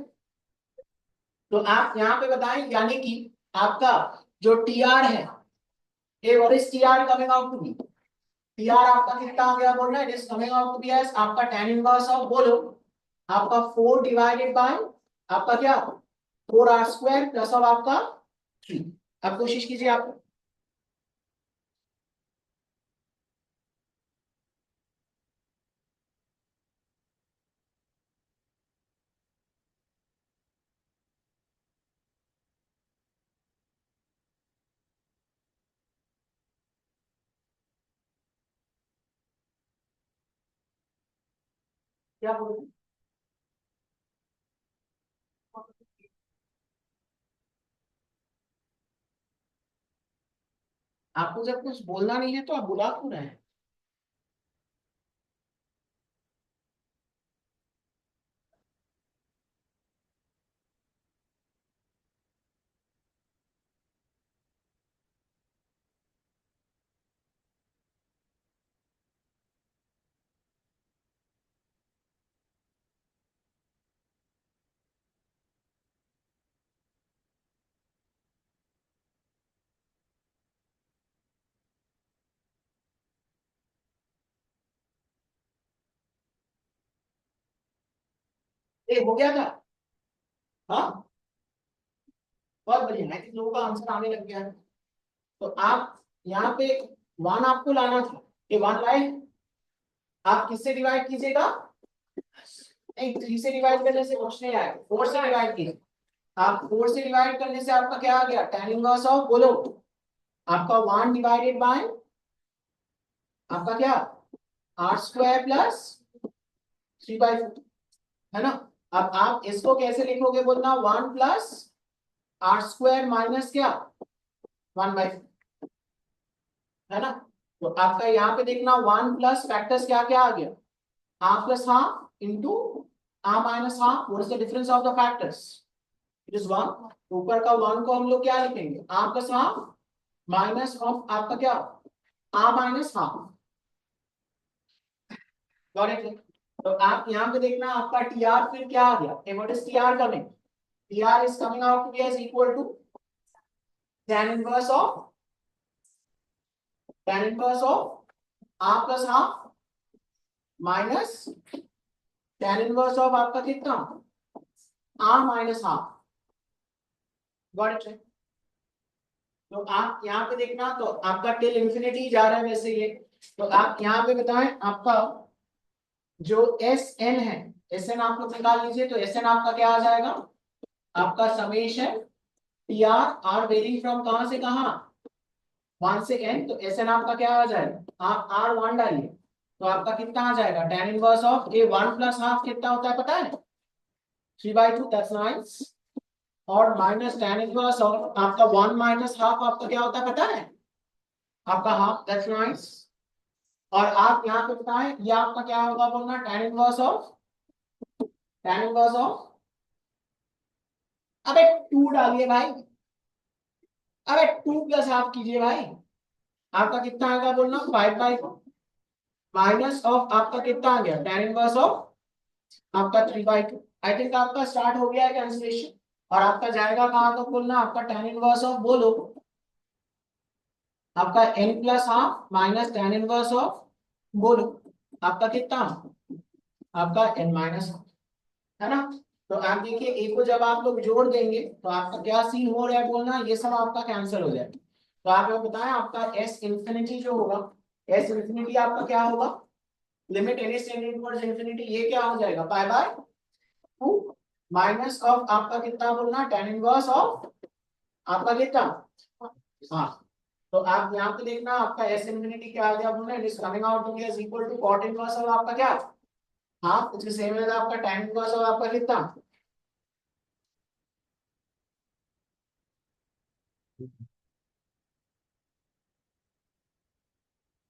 तो आप यहाँ पे बताएं, यानी कि आपका जो टीआर है, ये what is TR coming out to be, TR आपका कितना आ गया बोलना, it is coming out to be as आपका tan इनवर्स ऑफ बोलो आपका 4 डिवाइडेड बाय आपका क्या 4r स्क्वायर प्लस ऑफ आपका 3। अब कोशिश कीजिए आप, क्या बोलते आपको, जब कुछ बोलना नहीं है तो आप बुला क्यों रहे हैं। ये हो गया था, हाँ बहुत बढ़िया, आई थिंक लोगों का आंसर आने लग गया है। तो आप यहाँ पे 1 आपको लाना था, ये 1 लाए, आप किससे डिवाइड कीजिएगा, नहीं 3 से डिवाइड करने से कुछ नहीं आएगा, 4 से डिवाइड कीजिए। आप 4 से डिवाइड करने से आपका क्या आ गया tan इनवर्स ऑफ बोलो आपका 1 डिवाइडेड बाय आपका क्या r स्क्वायर प्लस 3/4 है ना। अब आप इसको कैसे लिखोगे बोलना 1 प्लस r स्क्वायर माइनस क्या 1/4 है ना। तो आपका यहाँ पे देखना 1 प्लस फैक्टर्स क्या क्या आ गया, r plus half into r minus half, what is the difference of the factors, it is 1। ऊपर का 1 को हम लोग क्या लिखेंगे r plus half minus of आपका क्या r minus half, got it. तो आप यहाँ पे देखना आपका टीआर फिर क्या आ गया, what is TR coming, TR is coming out to be as equal to tan inverse of r plus half minus tan inverse of आपका कितना r minus half, got it. तो आप यहाँ पे देखना, तो आपका टिल इंफिनिटी जा रहा है वैसे ये, तो आप यहाँ पे बताएं आपका जो एस एन है, एस एन आप लोग निकाल लीजिए, तो एस एन आपका क्या आ जाएगा, आपका summation T R, R varying from कहां से कहां 1 से n, तो एस एन आपका क्या आ जाएगा, आप आर 1 डालिए तो आपका कितना आ जाएगा tan inverse of A 1 plus half कितना होता है पता है 3/2, दैट्स नाइस। और माइनस tan इनवर्स ऑफ आपका 1 माइनस हाफ आपका क्या होता है पता है आपका हाफ, दैट्स नाइस। और आप यहाँ पे बताएं ये आपका क्या होगा बोलना tan इनवर्स ऑफ अबे 2 डालिए भाई, अबे 2 प्लस हाफ कीजिए भाई, आपका कितना आएगा बोलना 5/4 माइनस ऑफ आपका कितना आ गया tan इनवर्स ऑफ आपका 3/2। आई थिंक आपका स्टार्ट हो गया है कैंसिलेशन, और आपका जाएगा कहाँ तो बोलना आपका tan इनवर्स ऑफ बोलो आपका n plus half minus tan inverse of बोलो आपका कितना आपका n माइनस, है ना। तो आप देखिए ए को जब आप लोग जोड़ देंगे तो आपका क्या सीन हो रहा है बोलना, ये सब आपका कैंसिल हो जाए। तो आप लोग बताएं आपका एस इंफिनिटी जो होगा, एस इंफिनिटी आपका क्या होगा, limit N is tending towards infinity, ये क्या हो जाएगा पाई बाय 2 माइनस ऑफ आपका कितना बोलना, tan इनवर्स ऑफ आपका कितना, हाँ, तो आप यहाँ पे देखना आपका एस इनफिनिटी क्या आ गया बोलना, it is coming out to be is equal to cot inverse of आपका क्या, हाँ, इट इज सेम एज आपका tan इनवर्स ऑफ आपका कितना।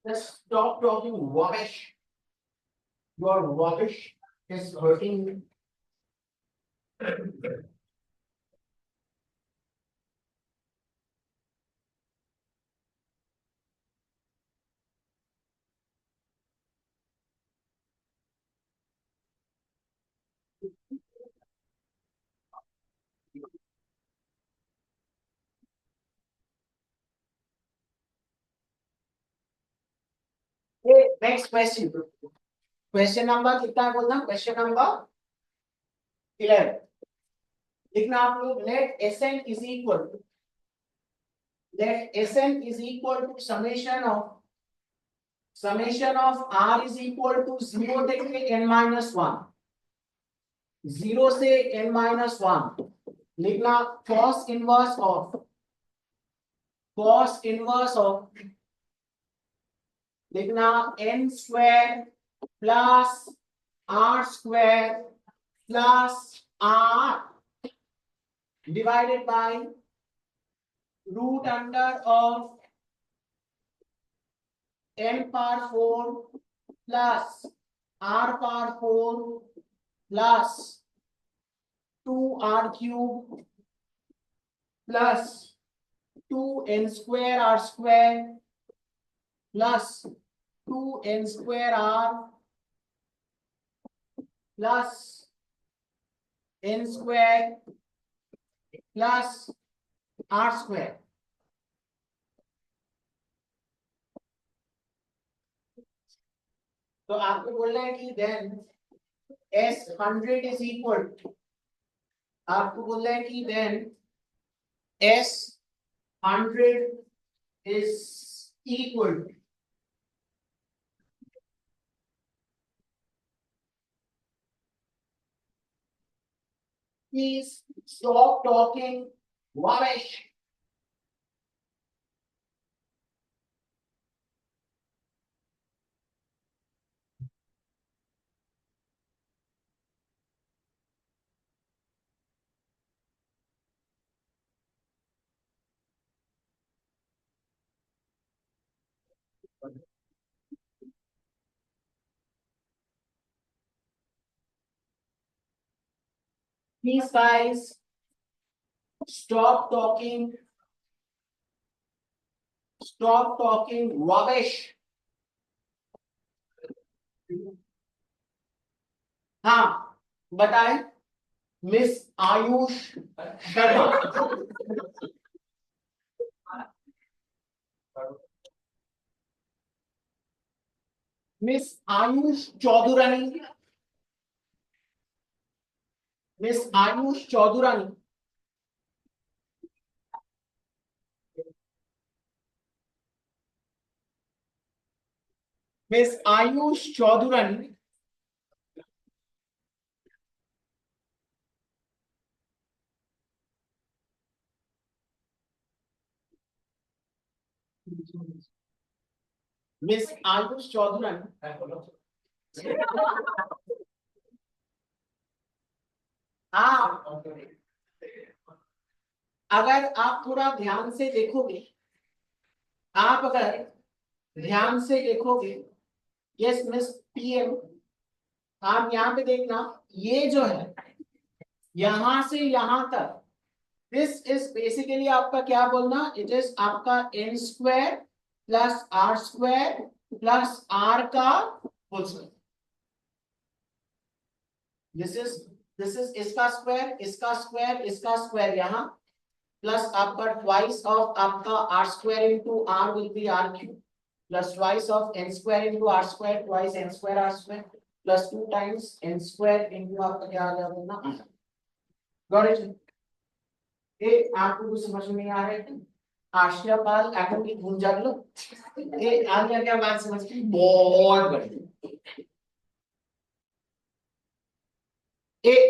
Just stop talking rubbish. Your rubbish is hurting me. Okay, next question. Question number कितना है बोलना, question number 11. लिखना आप लोग, let Sn is equal to, let Sn is equal to summation of r is equal to 0 থেকে n minus 1, 0 से n minus 1 लिखना cos inverse of लिखना n square plus r square plus r divided by root under of n power 4 plus r power 4 plus 2r cube plus 2n square r square plus 2n square r plus n square plus r square. तो आपको बोलना है कि then s 100 is equal to, आपको बोलना है कि then s 100 is equal to, please stop talking rubbish. Please guys stop talking rubbish. हाँ बताएं, miss Ayush Sharma, miss Ayush Chaudhurani, miss Ayush Chaudhurani, miss Ayush Chaudhurani, miss Ayush Chaudhurani, हाँ, अगर आप थोड़ा ध्यान से देखोगे, आप अगर ध्यान से देखोगे, यस मिस पीएम, आप यहाँ पे देखना, ये जो है यहां से यहां तक, दिस इज बेसिकली आपका क्या बोलना, इट इज आपका n square plus r square plus r का होल स्क्वायर, दिस इज इसका स्क्वायर, इसका स्क्वायर, इसका स्क्वायर यहाँ, प्लस आपका ट्वाइस ऑफ आपका r square into r will be r cube, plus twice of n square into r square, twice n square r square, plus 2 times n square into आपका क्या आ जाएगा ना, got it. ये आपको कुछ समझ में नहीं आ रहा है, आशिया पाल এখন কি ঘুম জাগলো, ये आ गया क्या बात समझ में, बहुत बढ़िया।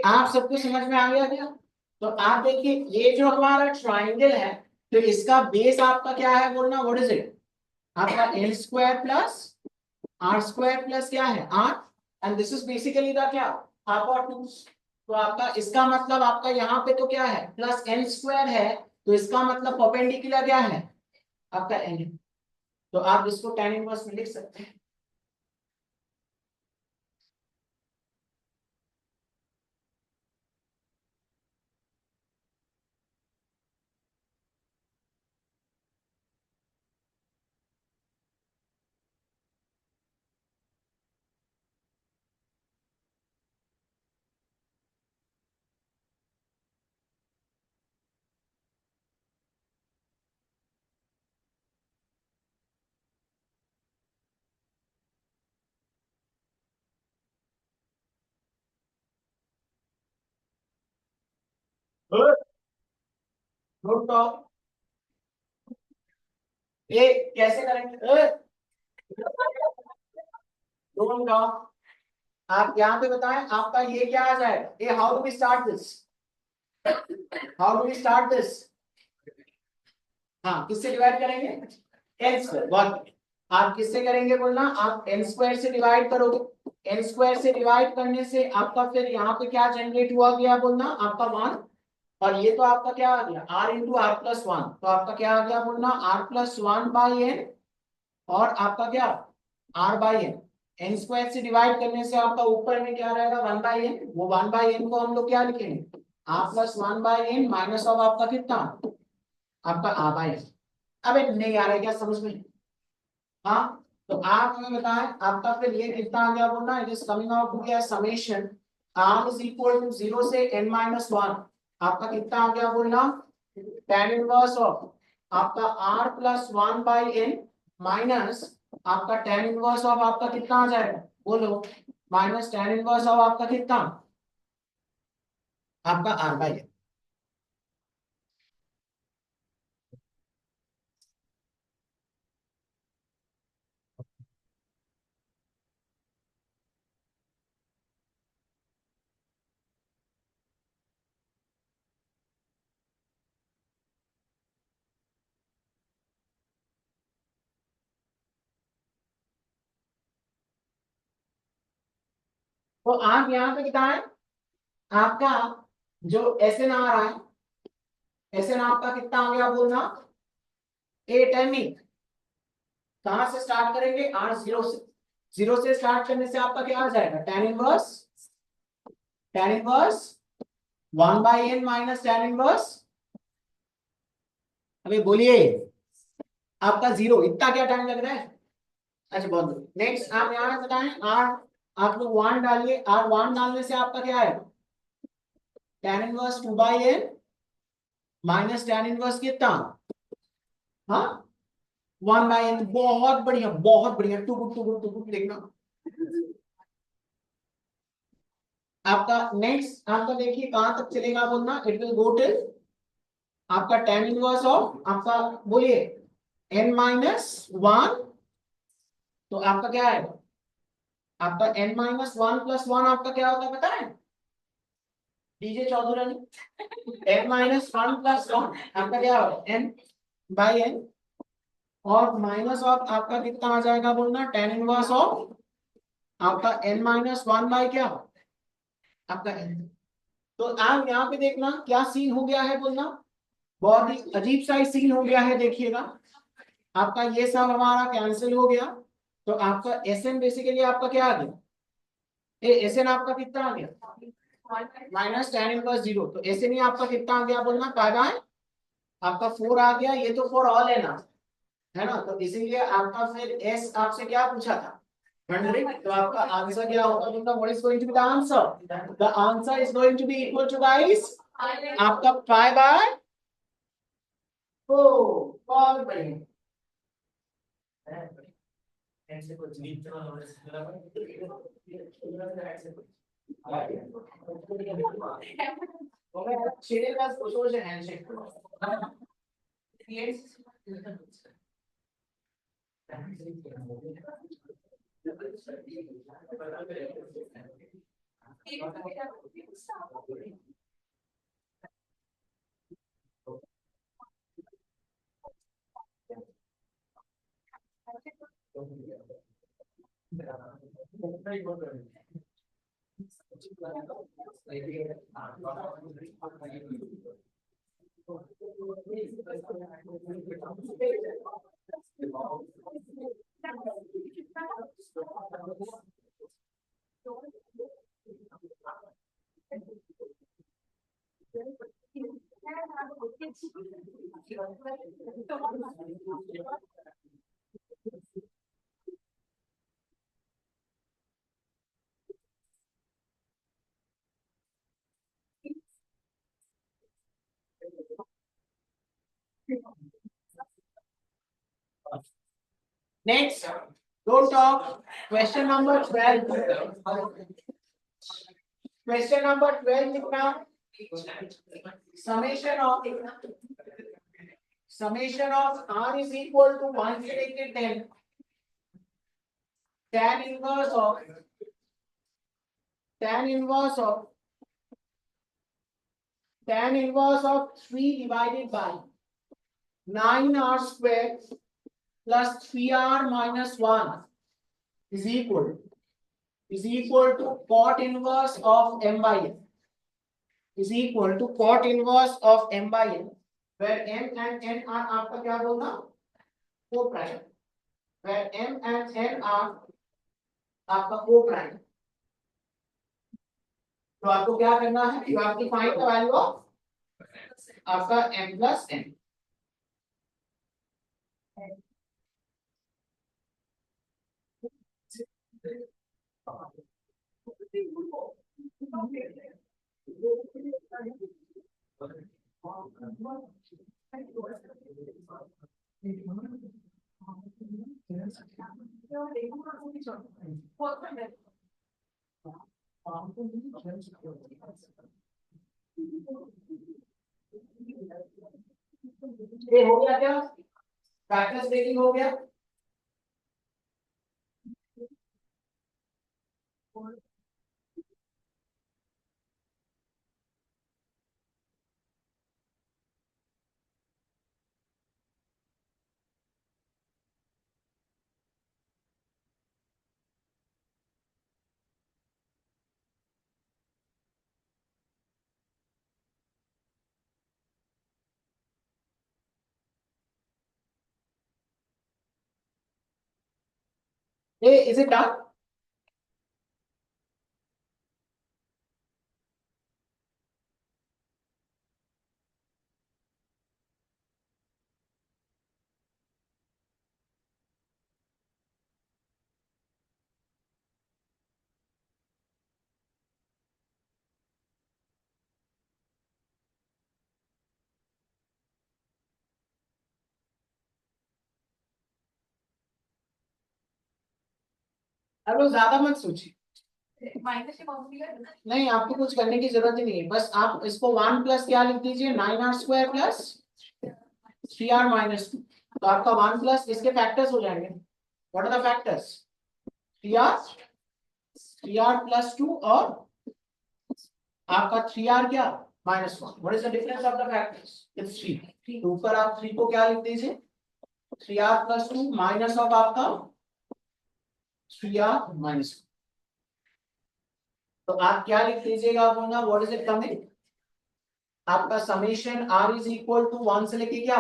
आप सबको समझ में आ गया क्या? तो आप देखिए ये जो हमारा ट्राइंगल है, तो इसका बेस आपका क्या है बोलना, व्हाट इज इट? आपका L square plus R square plus क्या है, R, and this is basically the क्या, हाइपोटेन्यूज। तो आपका इसका मतलब आपका यहाँ पे तो क्या है, प्लस एन स्क्वायर है, तो इसका मतलब परपेंडिकुलर क्या है आपका एन। तो आप इसको tan इनवर्स में लिख सकते हैं। Good top. ये कैसे करेंगे, डोंट टॉप। आप यहाँ पे बताएं आपका ये क्या आ जाएगा, ये how do we start this, how do we start this? हाँ, किससे डिवाइड करेंगे, एन स्क्वायर। बहुत, आप किससे करेंगे बोलना, आप एन स्क्वायर से डिवाइड करोगे। एन स्क्वायर से डिवाइड करने से आपका फिर यहाँ पे क्या जनरेट हुआ गया बोलना, आपका वन। और ये तो आपका क्या आ गया, R into R plus one, तो आपका क्या आ गया बोलना, R plus one by N. और आपका क्या, R by N. N square से डिवाइड करने से आपका ऊपर में क्या रहेगा, वन बाई एन। वो वन बाई एन को हम लोग क्या लिखेंगे, R plus one by N minus of आपका कितना, आपका आर बाई एन। अब एक नहीं आ रहा है क्या समझ में? हाँ, तो आप हमें बताएं आपका फिर ये कितना आ गया बोलना, it is coming out to गया summation R is equal to 0 से n माइनस वन। आपका कितना आ गया बोलना, tan इनवर्स ऑफ आपका r plus one by N minus आपका tan इनवर्स ऑफ आपका कितना आ जाएगा बोलो, माइनस tan इनवर्स ऑफ आपका कितना, आपका r बाई एन। तो आप यहाँ पे बताएं आपका जो एस एन आ रहा है, एस एन आपका कितना आ गया बोलना, 8 m। कहां से स्टार्ट करेंगे, आर जीरो से। जीरो से स्टार्ट करने से आपका क्या आ जाएगा, tan inverse, tan inverse one by N minus tan inverse. अभी बोलिए आपका जीरो, इतना क्या टाइम लग रहा है? अच्छा बहुत, नेक्स्ट आप यहाँ बताएं आर, आप लोग वन डालिए, आर वन डालने से आपका क्या है, tan inverse two by N minus tan inverse कितना, हाँ वन बाई एन। बहुत बढ़िया बहुत बढ़िया, too good too good too good, देखना आपका नेक्स्ट। आपका देखिए कहां तक चलेगा बोलना, इट विल गो टिल आपका tan इनवर्स ऑफ आपका, बोलिए n माइनस वन। तो आपका क्या है, आपका n minus one plus one आपका क्या होता है पता है, DJ Chaudhary, n minus one plus one आपका क्या होगा, n बाई n। और माइनस ऑफ आपका कितना आ जाएगा बोलना, tan इनवर्स ऑफ आपका n माइनस वन बाई क्या, आपका n। तो आप यहाँ पे देखना क्या सीन हो गया है बोलना, बहुत ही अजीब सा सीन हो गया है, देखिएगा आपका ये सब हमारा कैंसिल हो गया। तो आपका एस एन बेसिकली आपका क्या आ गया, एस एन आपका कितना आ गया, माइनस tan इनवर्स जीरो। तो एस एन ही आपका कितना आ गया बोलना, पाएगा आपका फोर आ गया, ये तो फॉर ऑल है ना, तो इसीलिए आपका फिर एस आपसे क्या पूछा था, 100। तो आपका आंसर क्या होगा बोलना, what is going to be the answer, the answer is going to be equal to guys आपका 5/4। बहुत बढ़िया। ऐसे कुछ नहीं शेर का सोच है handshake. Next, don't talk. Question number 12. Question number 12 लिखना. Summation of R is equal to 1 selected 10. Tan inverse of 3 divided by 9R square plus 3R minus 1 is equal to cot inverse of m by n. Is equal to cot inverse of m by n, where m and n are आपका क्या बोलना, co-prime, where m and n are आपका co-prime. तो आपको क्या करना है, you have to find the value of आपका m plus n. ये हो गया क्या, फैक्टर्स ब्रेकिंग हो गया. Is it done? अब लोग ज्यादा मत सोचिए, नहीं आपको कुछ करने की जरूरत ही नहीं है, बस आप इसको 1 प्लस क्या लिख दीजिए, 9R square plus 3R minus 2. तो आपका 1 प्लस इसके फैक्टर्स हो जाएंगे. What are the factors, 3R plus 2 और आपका 3R क्या minus 1. What is the difference of the factors, it's 3. तो ऊपर आप 3 को क्या लिख दीजिए, 3R प्लस 2 माइनस ऑफ आपका 3R माइनस 2. तो आप क्या लिख लीजिएगा, बोलना व्हाट इज इट कमिंग, आपका summation R is equal to 1 से लेके क्या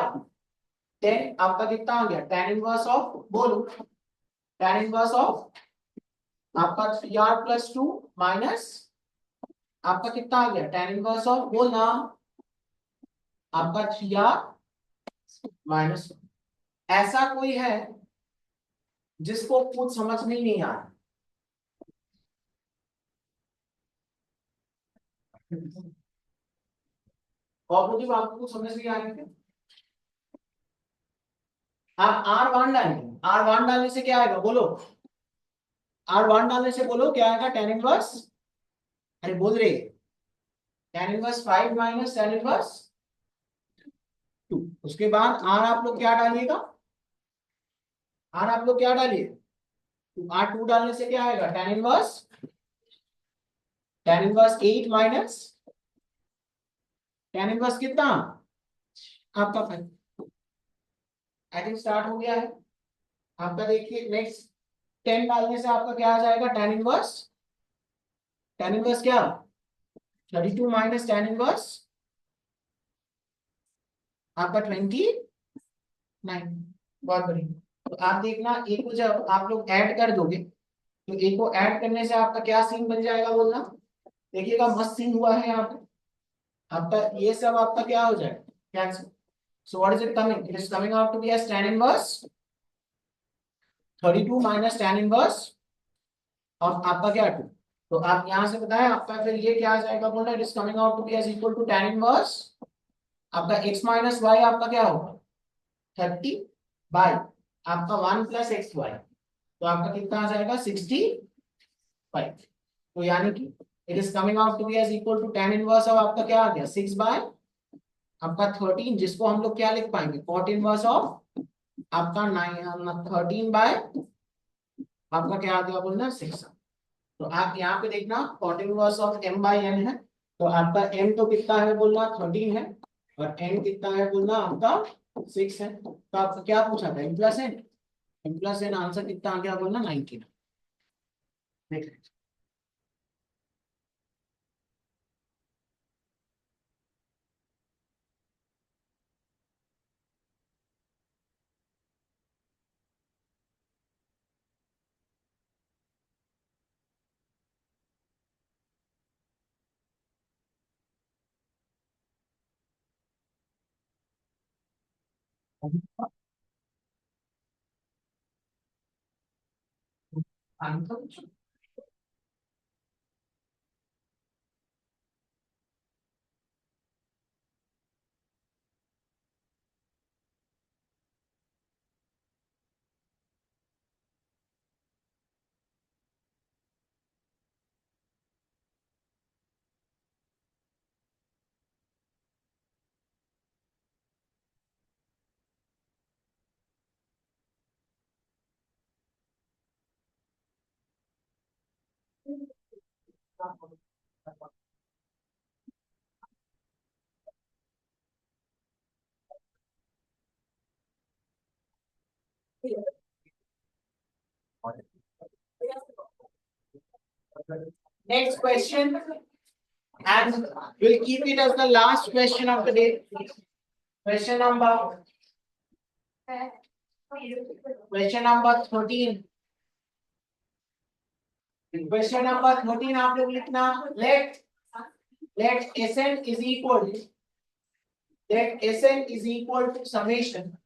10, आपका कितना आ गया, tan इनवर्स ऑफ, बोलो tan इनवर्स ऑफ आपका 3R प्लस 2 माइनस आपका कितना आ गया, tan इनवर्स ऑफ, बोलना आपका 3R माइनस. ऐसा कोई है जिसको कुछ समझ में नहीं आ रहा, ऑब्जेक्टिव आपको कुछ समझ नहीं आ रही है. आप R1 डालेंगे, R1 डालने से क्या आएगा, बोलो R1 डालने से बोलो क्या आएगा, tan इनवर्स, अरे बोल रहे tan inverse 5 minus tan inverse 2. उसके बाद R आप लोग क्या डालिएगा, R आप लोग क्या डालिए, R2 डालने से क्या आएगा, tan inverse tan inverse 8 minus tan inverse कितना आपका 5। आई थिंक स्टार्ट हो गया है आपका। देखिए नेक्स्ट 10 डालने से आपका क्या आ जाएगा tan इनवर्स क्या 32 माइनस tan इनवर्स आपका 29। बहुत बढ़िया। तो आप देखना ए को जब आप लोग ऐड कर दोगे तो ए को ऐड करने से आपका क्या सीन बन जाएगा बोलना। देखिएगा मस्त सीन हुआ है यहाँ पे आपका ये सब आपका क्या हो जाएगा cancel. So what is it coming it is coming out to be as tan inverse 32 minus tan inverse और आपका क्या 2। तो आप यहां से बताएं आपका फिर ये क्या आ जाएगा बोलना it is coming out to be as equal to tan inverse आपका x माइनस वाई आपका क्या होगा 30 बाय आपका 1 प्लस एक्स वाई। तो आपका कितना आ जाएगा 65। तो यानी कि it is coming out to be as equal to tan inverse of आपका क्या आ गया 6 बाय आपका 13 जिसको हम लोग क्या लिख पाएंगे cot इनवर्स ऑफ आपका 9 13 बाय आपका क्या आ गया बोलना 6। तो आप यहाँ पे देखना cot inverse of m by n है। तो आपका m तो कितना है बोलना 13 है और n कितना है बोलना आपका 6 है। तो आपका क्या पूछा था m प्लस n आंसर कितना आ गया बोलना 19। देख answer next question and we'll keep it as the last question of the day. Question number 13। Question number 13 आप लोग लिखना let Sn is equal to summation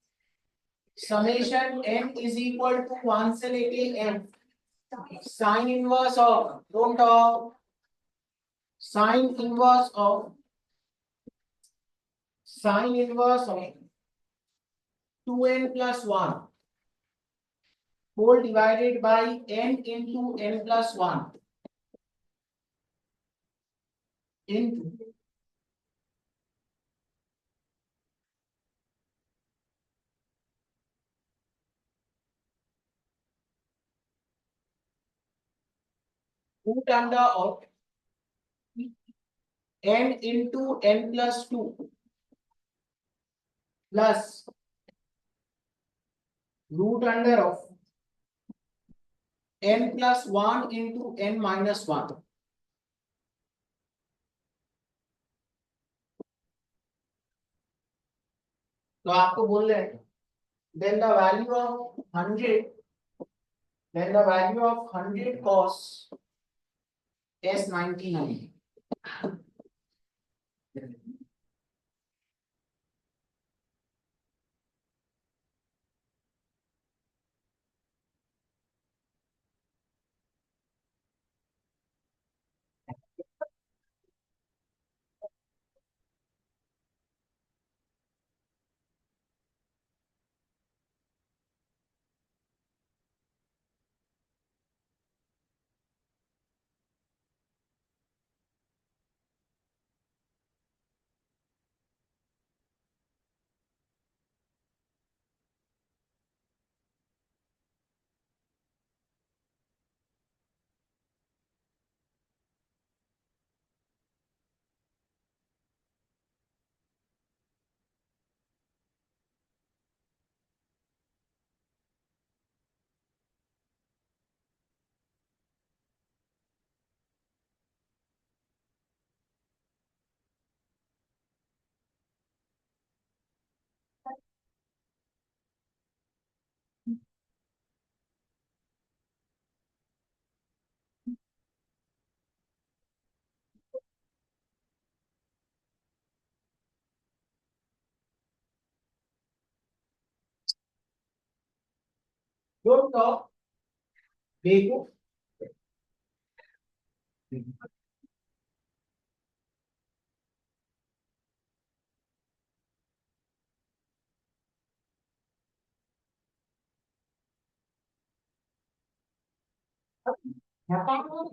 n is equal to 1 से लेके n sin inverse of don't of sin inverse of 2n plus 1 whole divided by n into n plus 1 into root under of n into n plus 2 plus root under of n plus 1 into n minus 1। तो आपको बोल रहे हैं then the value of 100 cos S99। Root of देखो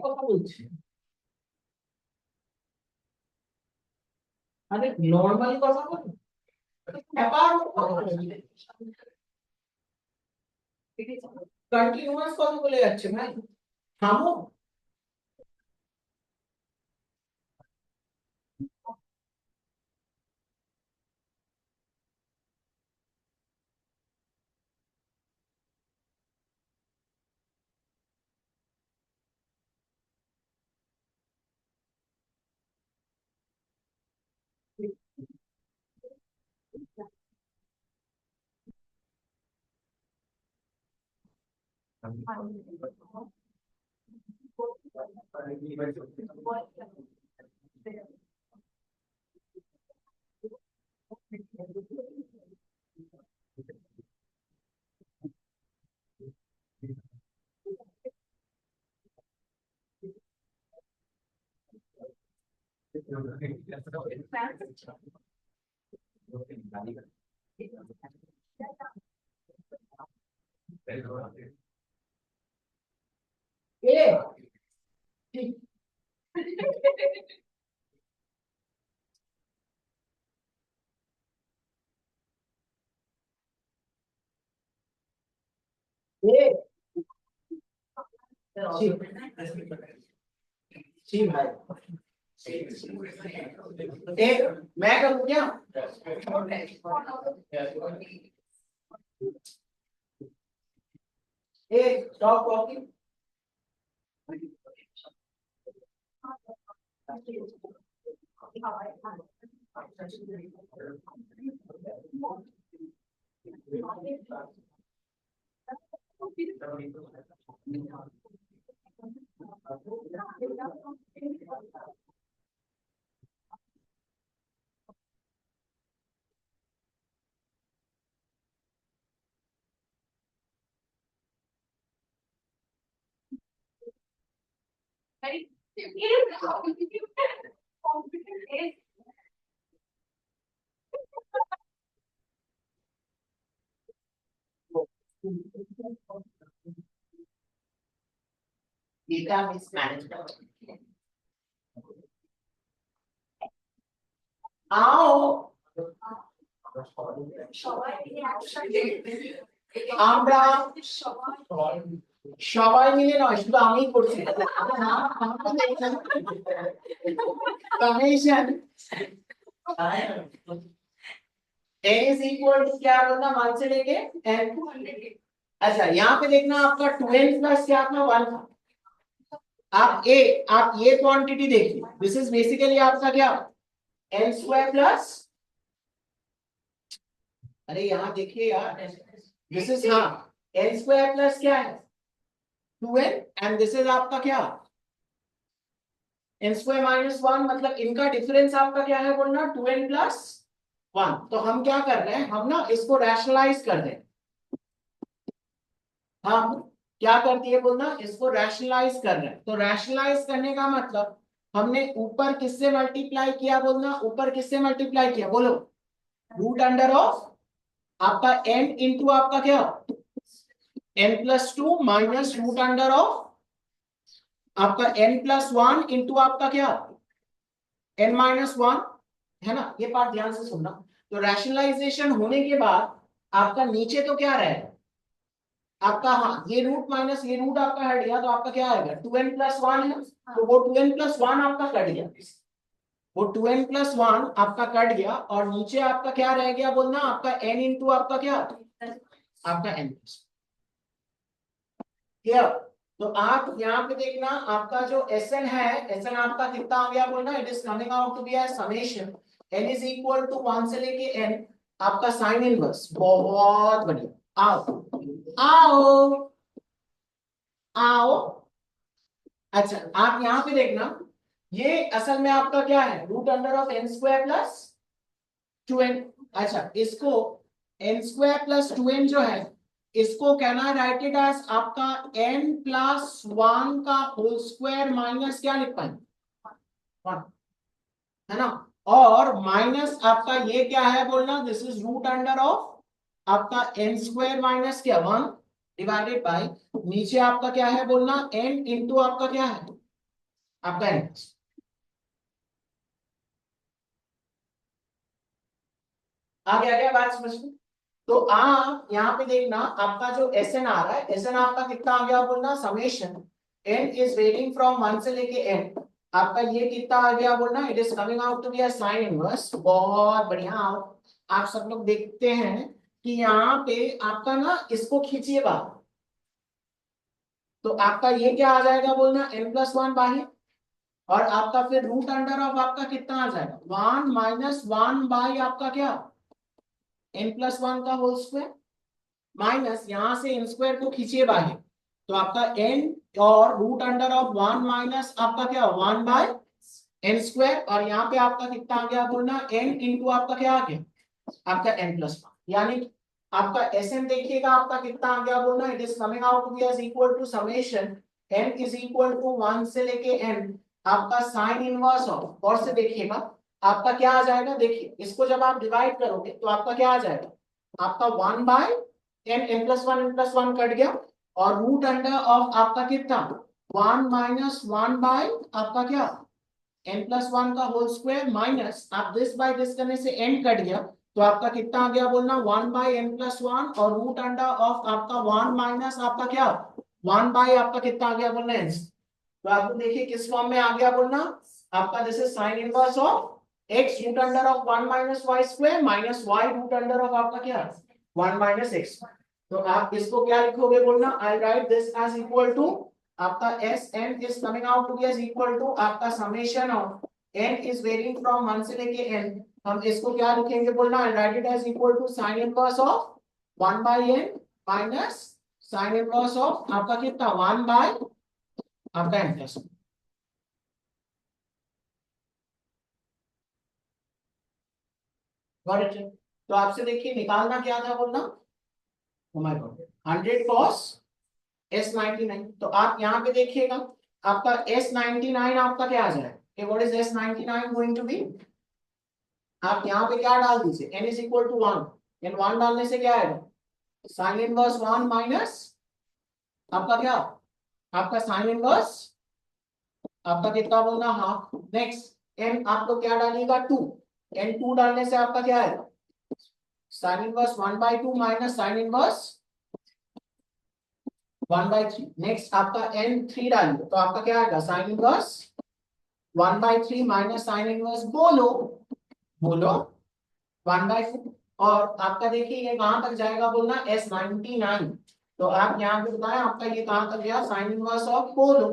কথা বলছি আরে normally কথা বলো কন্টিনিউয়াস কথা বলে যাচ্ছে ভাই থামো ए ठीक ए ठीक ठीक भाई एक मैं करूँ क्या एक स्टॉप टॉकिंग डेटा मिसमैनेजमेंट आओ আমরা সবাই মিলে নয় শুধু আমিই করছি summation n is equal to क्या होगा 1 से लेके n अच्छा यहाँ पे देखना आपका 2n प्लस क्या था 1 था आप ये क्वांटिटी देखिए दिस इज बेसिकली आपका क्या n स्क्वायर प्लस अरे यहाँ देखिए यार दिस इज हाँ n स्क्वायर प्लस क्या है 2n एंड दिस इज आपका क्या n स्क्वायर माइनस 1 मतलब इनका डिफरेंस आपका क्या है बोलना 2n प्लस 1 तो हम क्या कर रहे हैं हम ना इसको रैशनलाइज कर रहे हैं हम क्या करती है बोलना इसको रैशनलाइज कर रहे हैं तो रैशनलाइज करने का मतलब हमने ऊपर किससे मल्टीप्लाई किया बोलना ऊपर किससे मल्टीप्लाई किया बोलो रूट अंडर ऑफ आपका n इंटू आपका क्या n plus 2 minus root under of आपका n प्लस 1 इंटू आपका क्या n माइनस 1 है ना ये पार्ट ध्यान से सुनना तो रैशनलाइजेशन होने के बाद आपका नीचे तो क्या रहेगा आपका हाँ ये रूट माइनस ये रूट आपका हट गया तो आपका क्या आएगा 2n प्लस 1 है तो वो 2n प्लस 1 आपका कट गया वो 2n प्लस 1 आपका कट गया और नीचे आपका क्या रह गया बोलना आपका n इंटू आपका क्या आपका n क्लियर तो आप यहाँ पे देखना आपका जो Sn है Sn आपका कितना आ गया बोलना it is coming out to be as summation n is equal to 1 से लेके n आपका साइन इनवर्स बहुत बढ़िया आओ आओ आओ अच्छा आप यहाँ पे देखना ये असल में आपका क्या है root under of n square plus 2n अच्छा इसको n स्क्वायर प्लस 2n जो है इसको कहना राइट इट एज आपका n+1 का होल स्क्वायर माइनस क्या लिख पाएंगे 1, है ना। और माइनस आपका ये क्या है बोलना, this is root under of आपका n स्क्वायर माइनस क्या 1 डिवाइडेड बाय नीचे आपका क्या है बोलना n इंटू आपका क्या है आपका n। आ गया बात समझ में। तो आप यहाँ पे देखना आपका जो एसएन आ रहा है, एसएन आपका कितना आ गया बोलना summation n is varying from 1 से लेके एन, आपका ये कितना आ गया बोलना, it is coming out to be a sine inverse. बहुत बढ़िया। आप सब लोग देखते हैं कि यहाँ पे आपका ना इसको खींचिए बाहर, तो आपका ये क्या आ जाएगा बोलना n+1 बाहर, और आपका फिर रूट अंडर ऑफ आपका कितना आ जाएगा 1 - 1 बाई आपका क्या n+1 का होल स्क्वायर माइनस यहाँ से n स्क्वायर को खींचिए बाहर, तो आपका n और रूट अंडर ऑफ 1 माइनस आपका क्या 1 बाय n स्क्वायर, और यहाँ पे आपका कितना आ गया बोलना n इंटू आपका क्या आ गया आपका n+1, यानी आपका Sn देखिएगा आपका कितना आ गया बोलना, it is coming out to be as equal to summation n is equal to 1 से लेके n आपका साइन इनवर्स ऑफ, और से देखिएगा आपका क्या आ जाएगा, देखिए इसको जब आप डिवाइड करोगे तो आपका क्या आ जाएगा आपका 1 बाय n+1 कट गया, और रूट अंडर ऑफ आपका कितना 1 - 1 बाय आपका क्या n+1 का होल स्क्वायर माइनस आप दिस बाय दिस करने से n कट गया, तो आपका कितना आ गया बोलना 1 बाय n+1 और रूट अंडर ऑफ आपका 1 माइनस आपका क्या 1 बाय आपका कितना आ गया बोलना n। तो आपको देखिए किस फॉर्म में आ गया बोलना आपका, this is sine inverse of x root under of 1 - y square minus y root under of आपका क्या 1 - x। तो आप इसको क्या लिखोगे बोलना, I write this as equal to आपका S N is coming out to be as equal to आपका summation of n is varying from 1 से लेके n, हम इसको क्या लिखेंगे बोलना, I write it as equal to sine inverse of 1 by n minus sine inverse of आपका कितना 1 बाय आपका n+1। Got it. तो आपसे देखिए निकालना क्या था बोलना, oh my God 100 cos S99, तो आप यहाँ पे देखिएगा आपका S99 आपका क्या आ जाएगा, what is S99 going to be, आप यहाँ पे क्या डाल दीजिए n is equal to 1, n 1 डालने से क्या आएगा साइन इनवर्स 1 माइनस आपका क्या आपका साइन इनवर्स आपका कितना बोलना हाफ, नेक्स्ट n आप लोग क्या डालिएगा 2, n 2 डालने से आपका क्या आएगा sine inverse 1/2 minus sine inverse 1/3, next आपका n 3 डालिए तो आपका क्या आएगा sine inverse 1/3 minus sine inverse बोलो बोलो 1/4, और आपका देखिए ये कहां तक जाएगा बोलना S99, तो आप यहाँ पे बताएं आपका ये कहां तक गया साइन इनवर्स ऑफ बोलो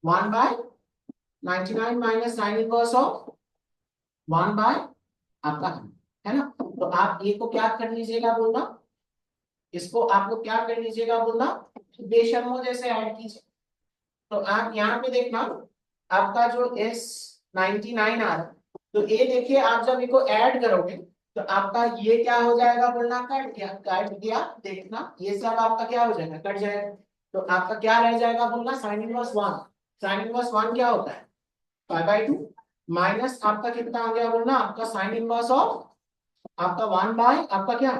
1/99 minus sine inverse of 1 by आपका, है ना। तो आप ये को क्या कर लीजिएगा बोलना, इसको आप लोग क्या कर लीजिएगा बोलना बेशर्मो जैसे ऐड कीजिए। तो आप यहाँ पे देखना आपका जो S99 आ रहा है, तो ये देखिए आप जब इसको ऐड करोगे तो आपका ये क्या हो जाएगा बोलना कट गया देखना ये सब आपका क्या हो जाएगा कट जाएगा, तो आपका क्या रह जाएगा बोलना साइन इनवर्स 1, साइन इनवर्स 1 क्या होता है 5/2 माइनस आपका कितना आ गया बोलना आपका साइन इनवर्स ऑफ आपका 1 बाय आपका क्या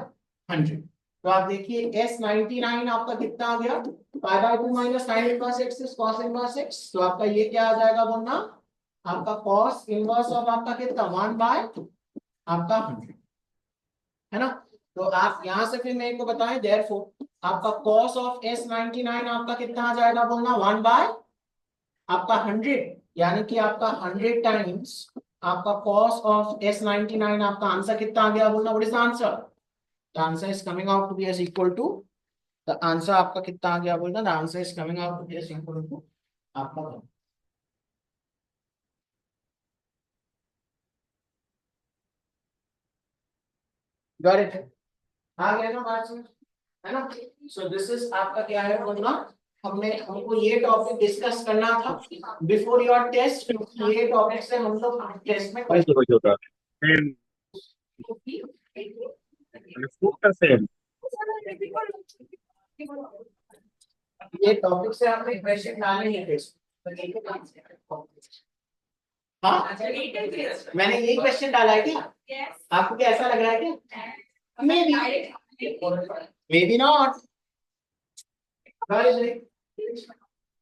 100, तो आप देखिए S99 आपका कितना आ गया 5/2 minus sine inverse x is cos inverse x, तो आपका ये क्या आ जाएगा बोलना आपका cos इनवर्स ऑफ आपका कितना 1 बाय आपका 100, है ना। तो आप यहां से फिर मेरे को बताएं देयरफॉर आपका cos ऑफ S99 आपका कितना आ जाएगा बोलना 1 बाय आपका 100, यानी कि आपका 100 टाइम्स आपका cos ऑफ S99 आपका आंसर कितना आ गया बोलना, what is the answer, the answer is coming out to be as equal to, the answer आपका कितना आ गया बोलना, the answer is coming out to be as equal to आपका, गॉट इट, आ गया ना बात समझ, है ना। सो दिस इज आपका क्या है बोलना, हमने हमको ये टॉपिक डिस्कस करना था बिफोर योर टेस्ट, क्योंकि ये टॉपिक से हम लोग टेस्ट में Eso es lo que yo trabajo. En el food café. ये टॉपिक से आपने क्वेश्चन डाले हैं हाँ मैंने यही क्वेश्चन डाला है क्या आपको क्या ऐसा लग रहा है क्या may be not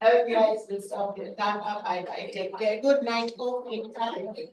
Have a nice rest of your time. Bye bye. Take care. Good night. Okay.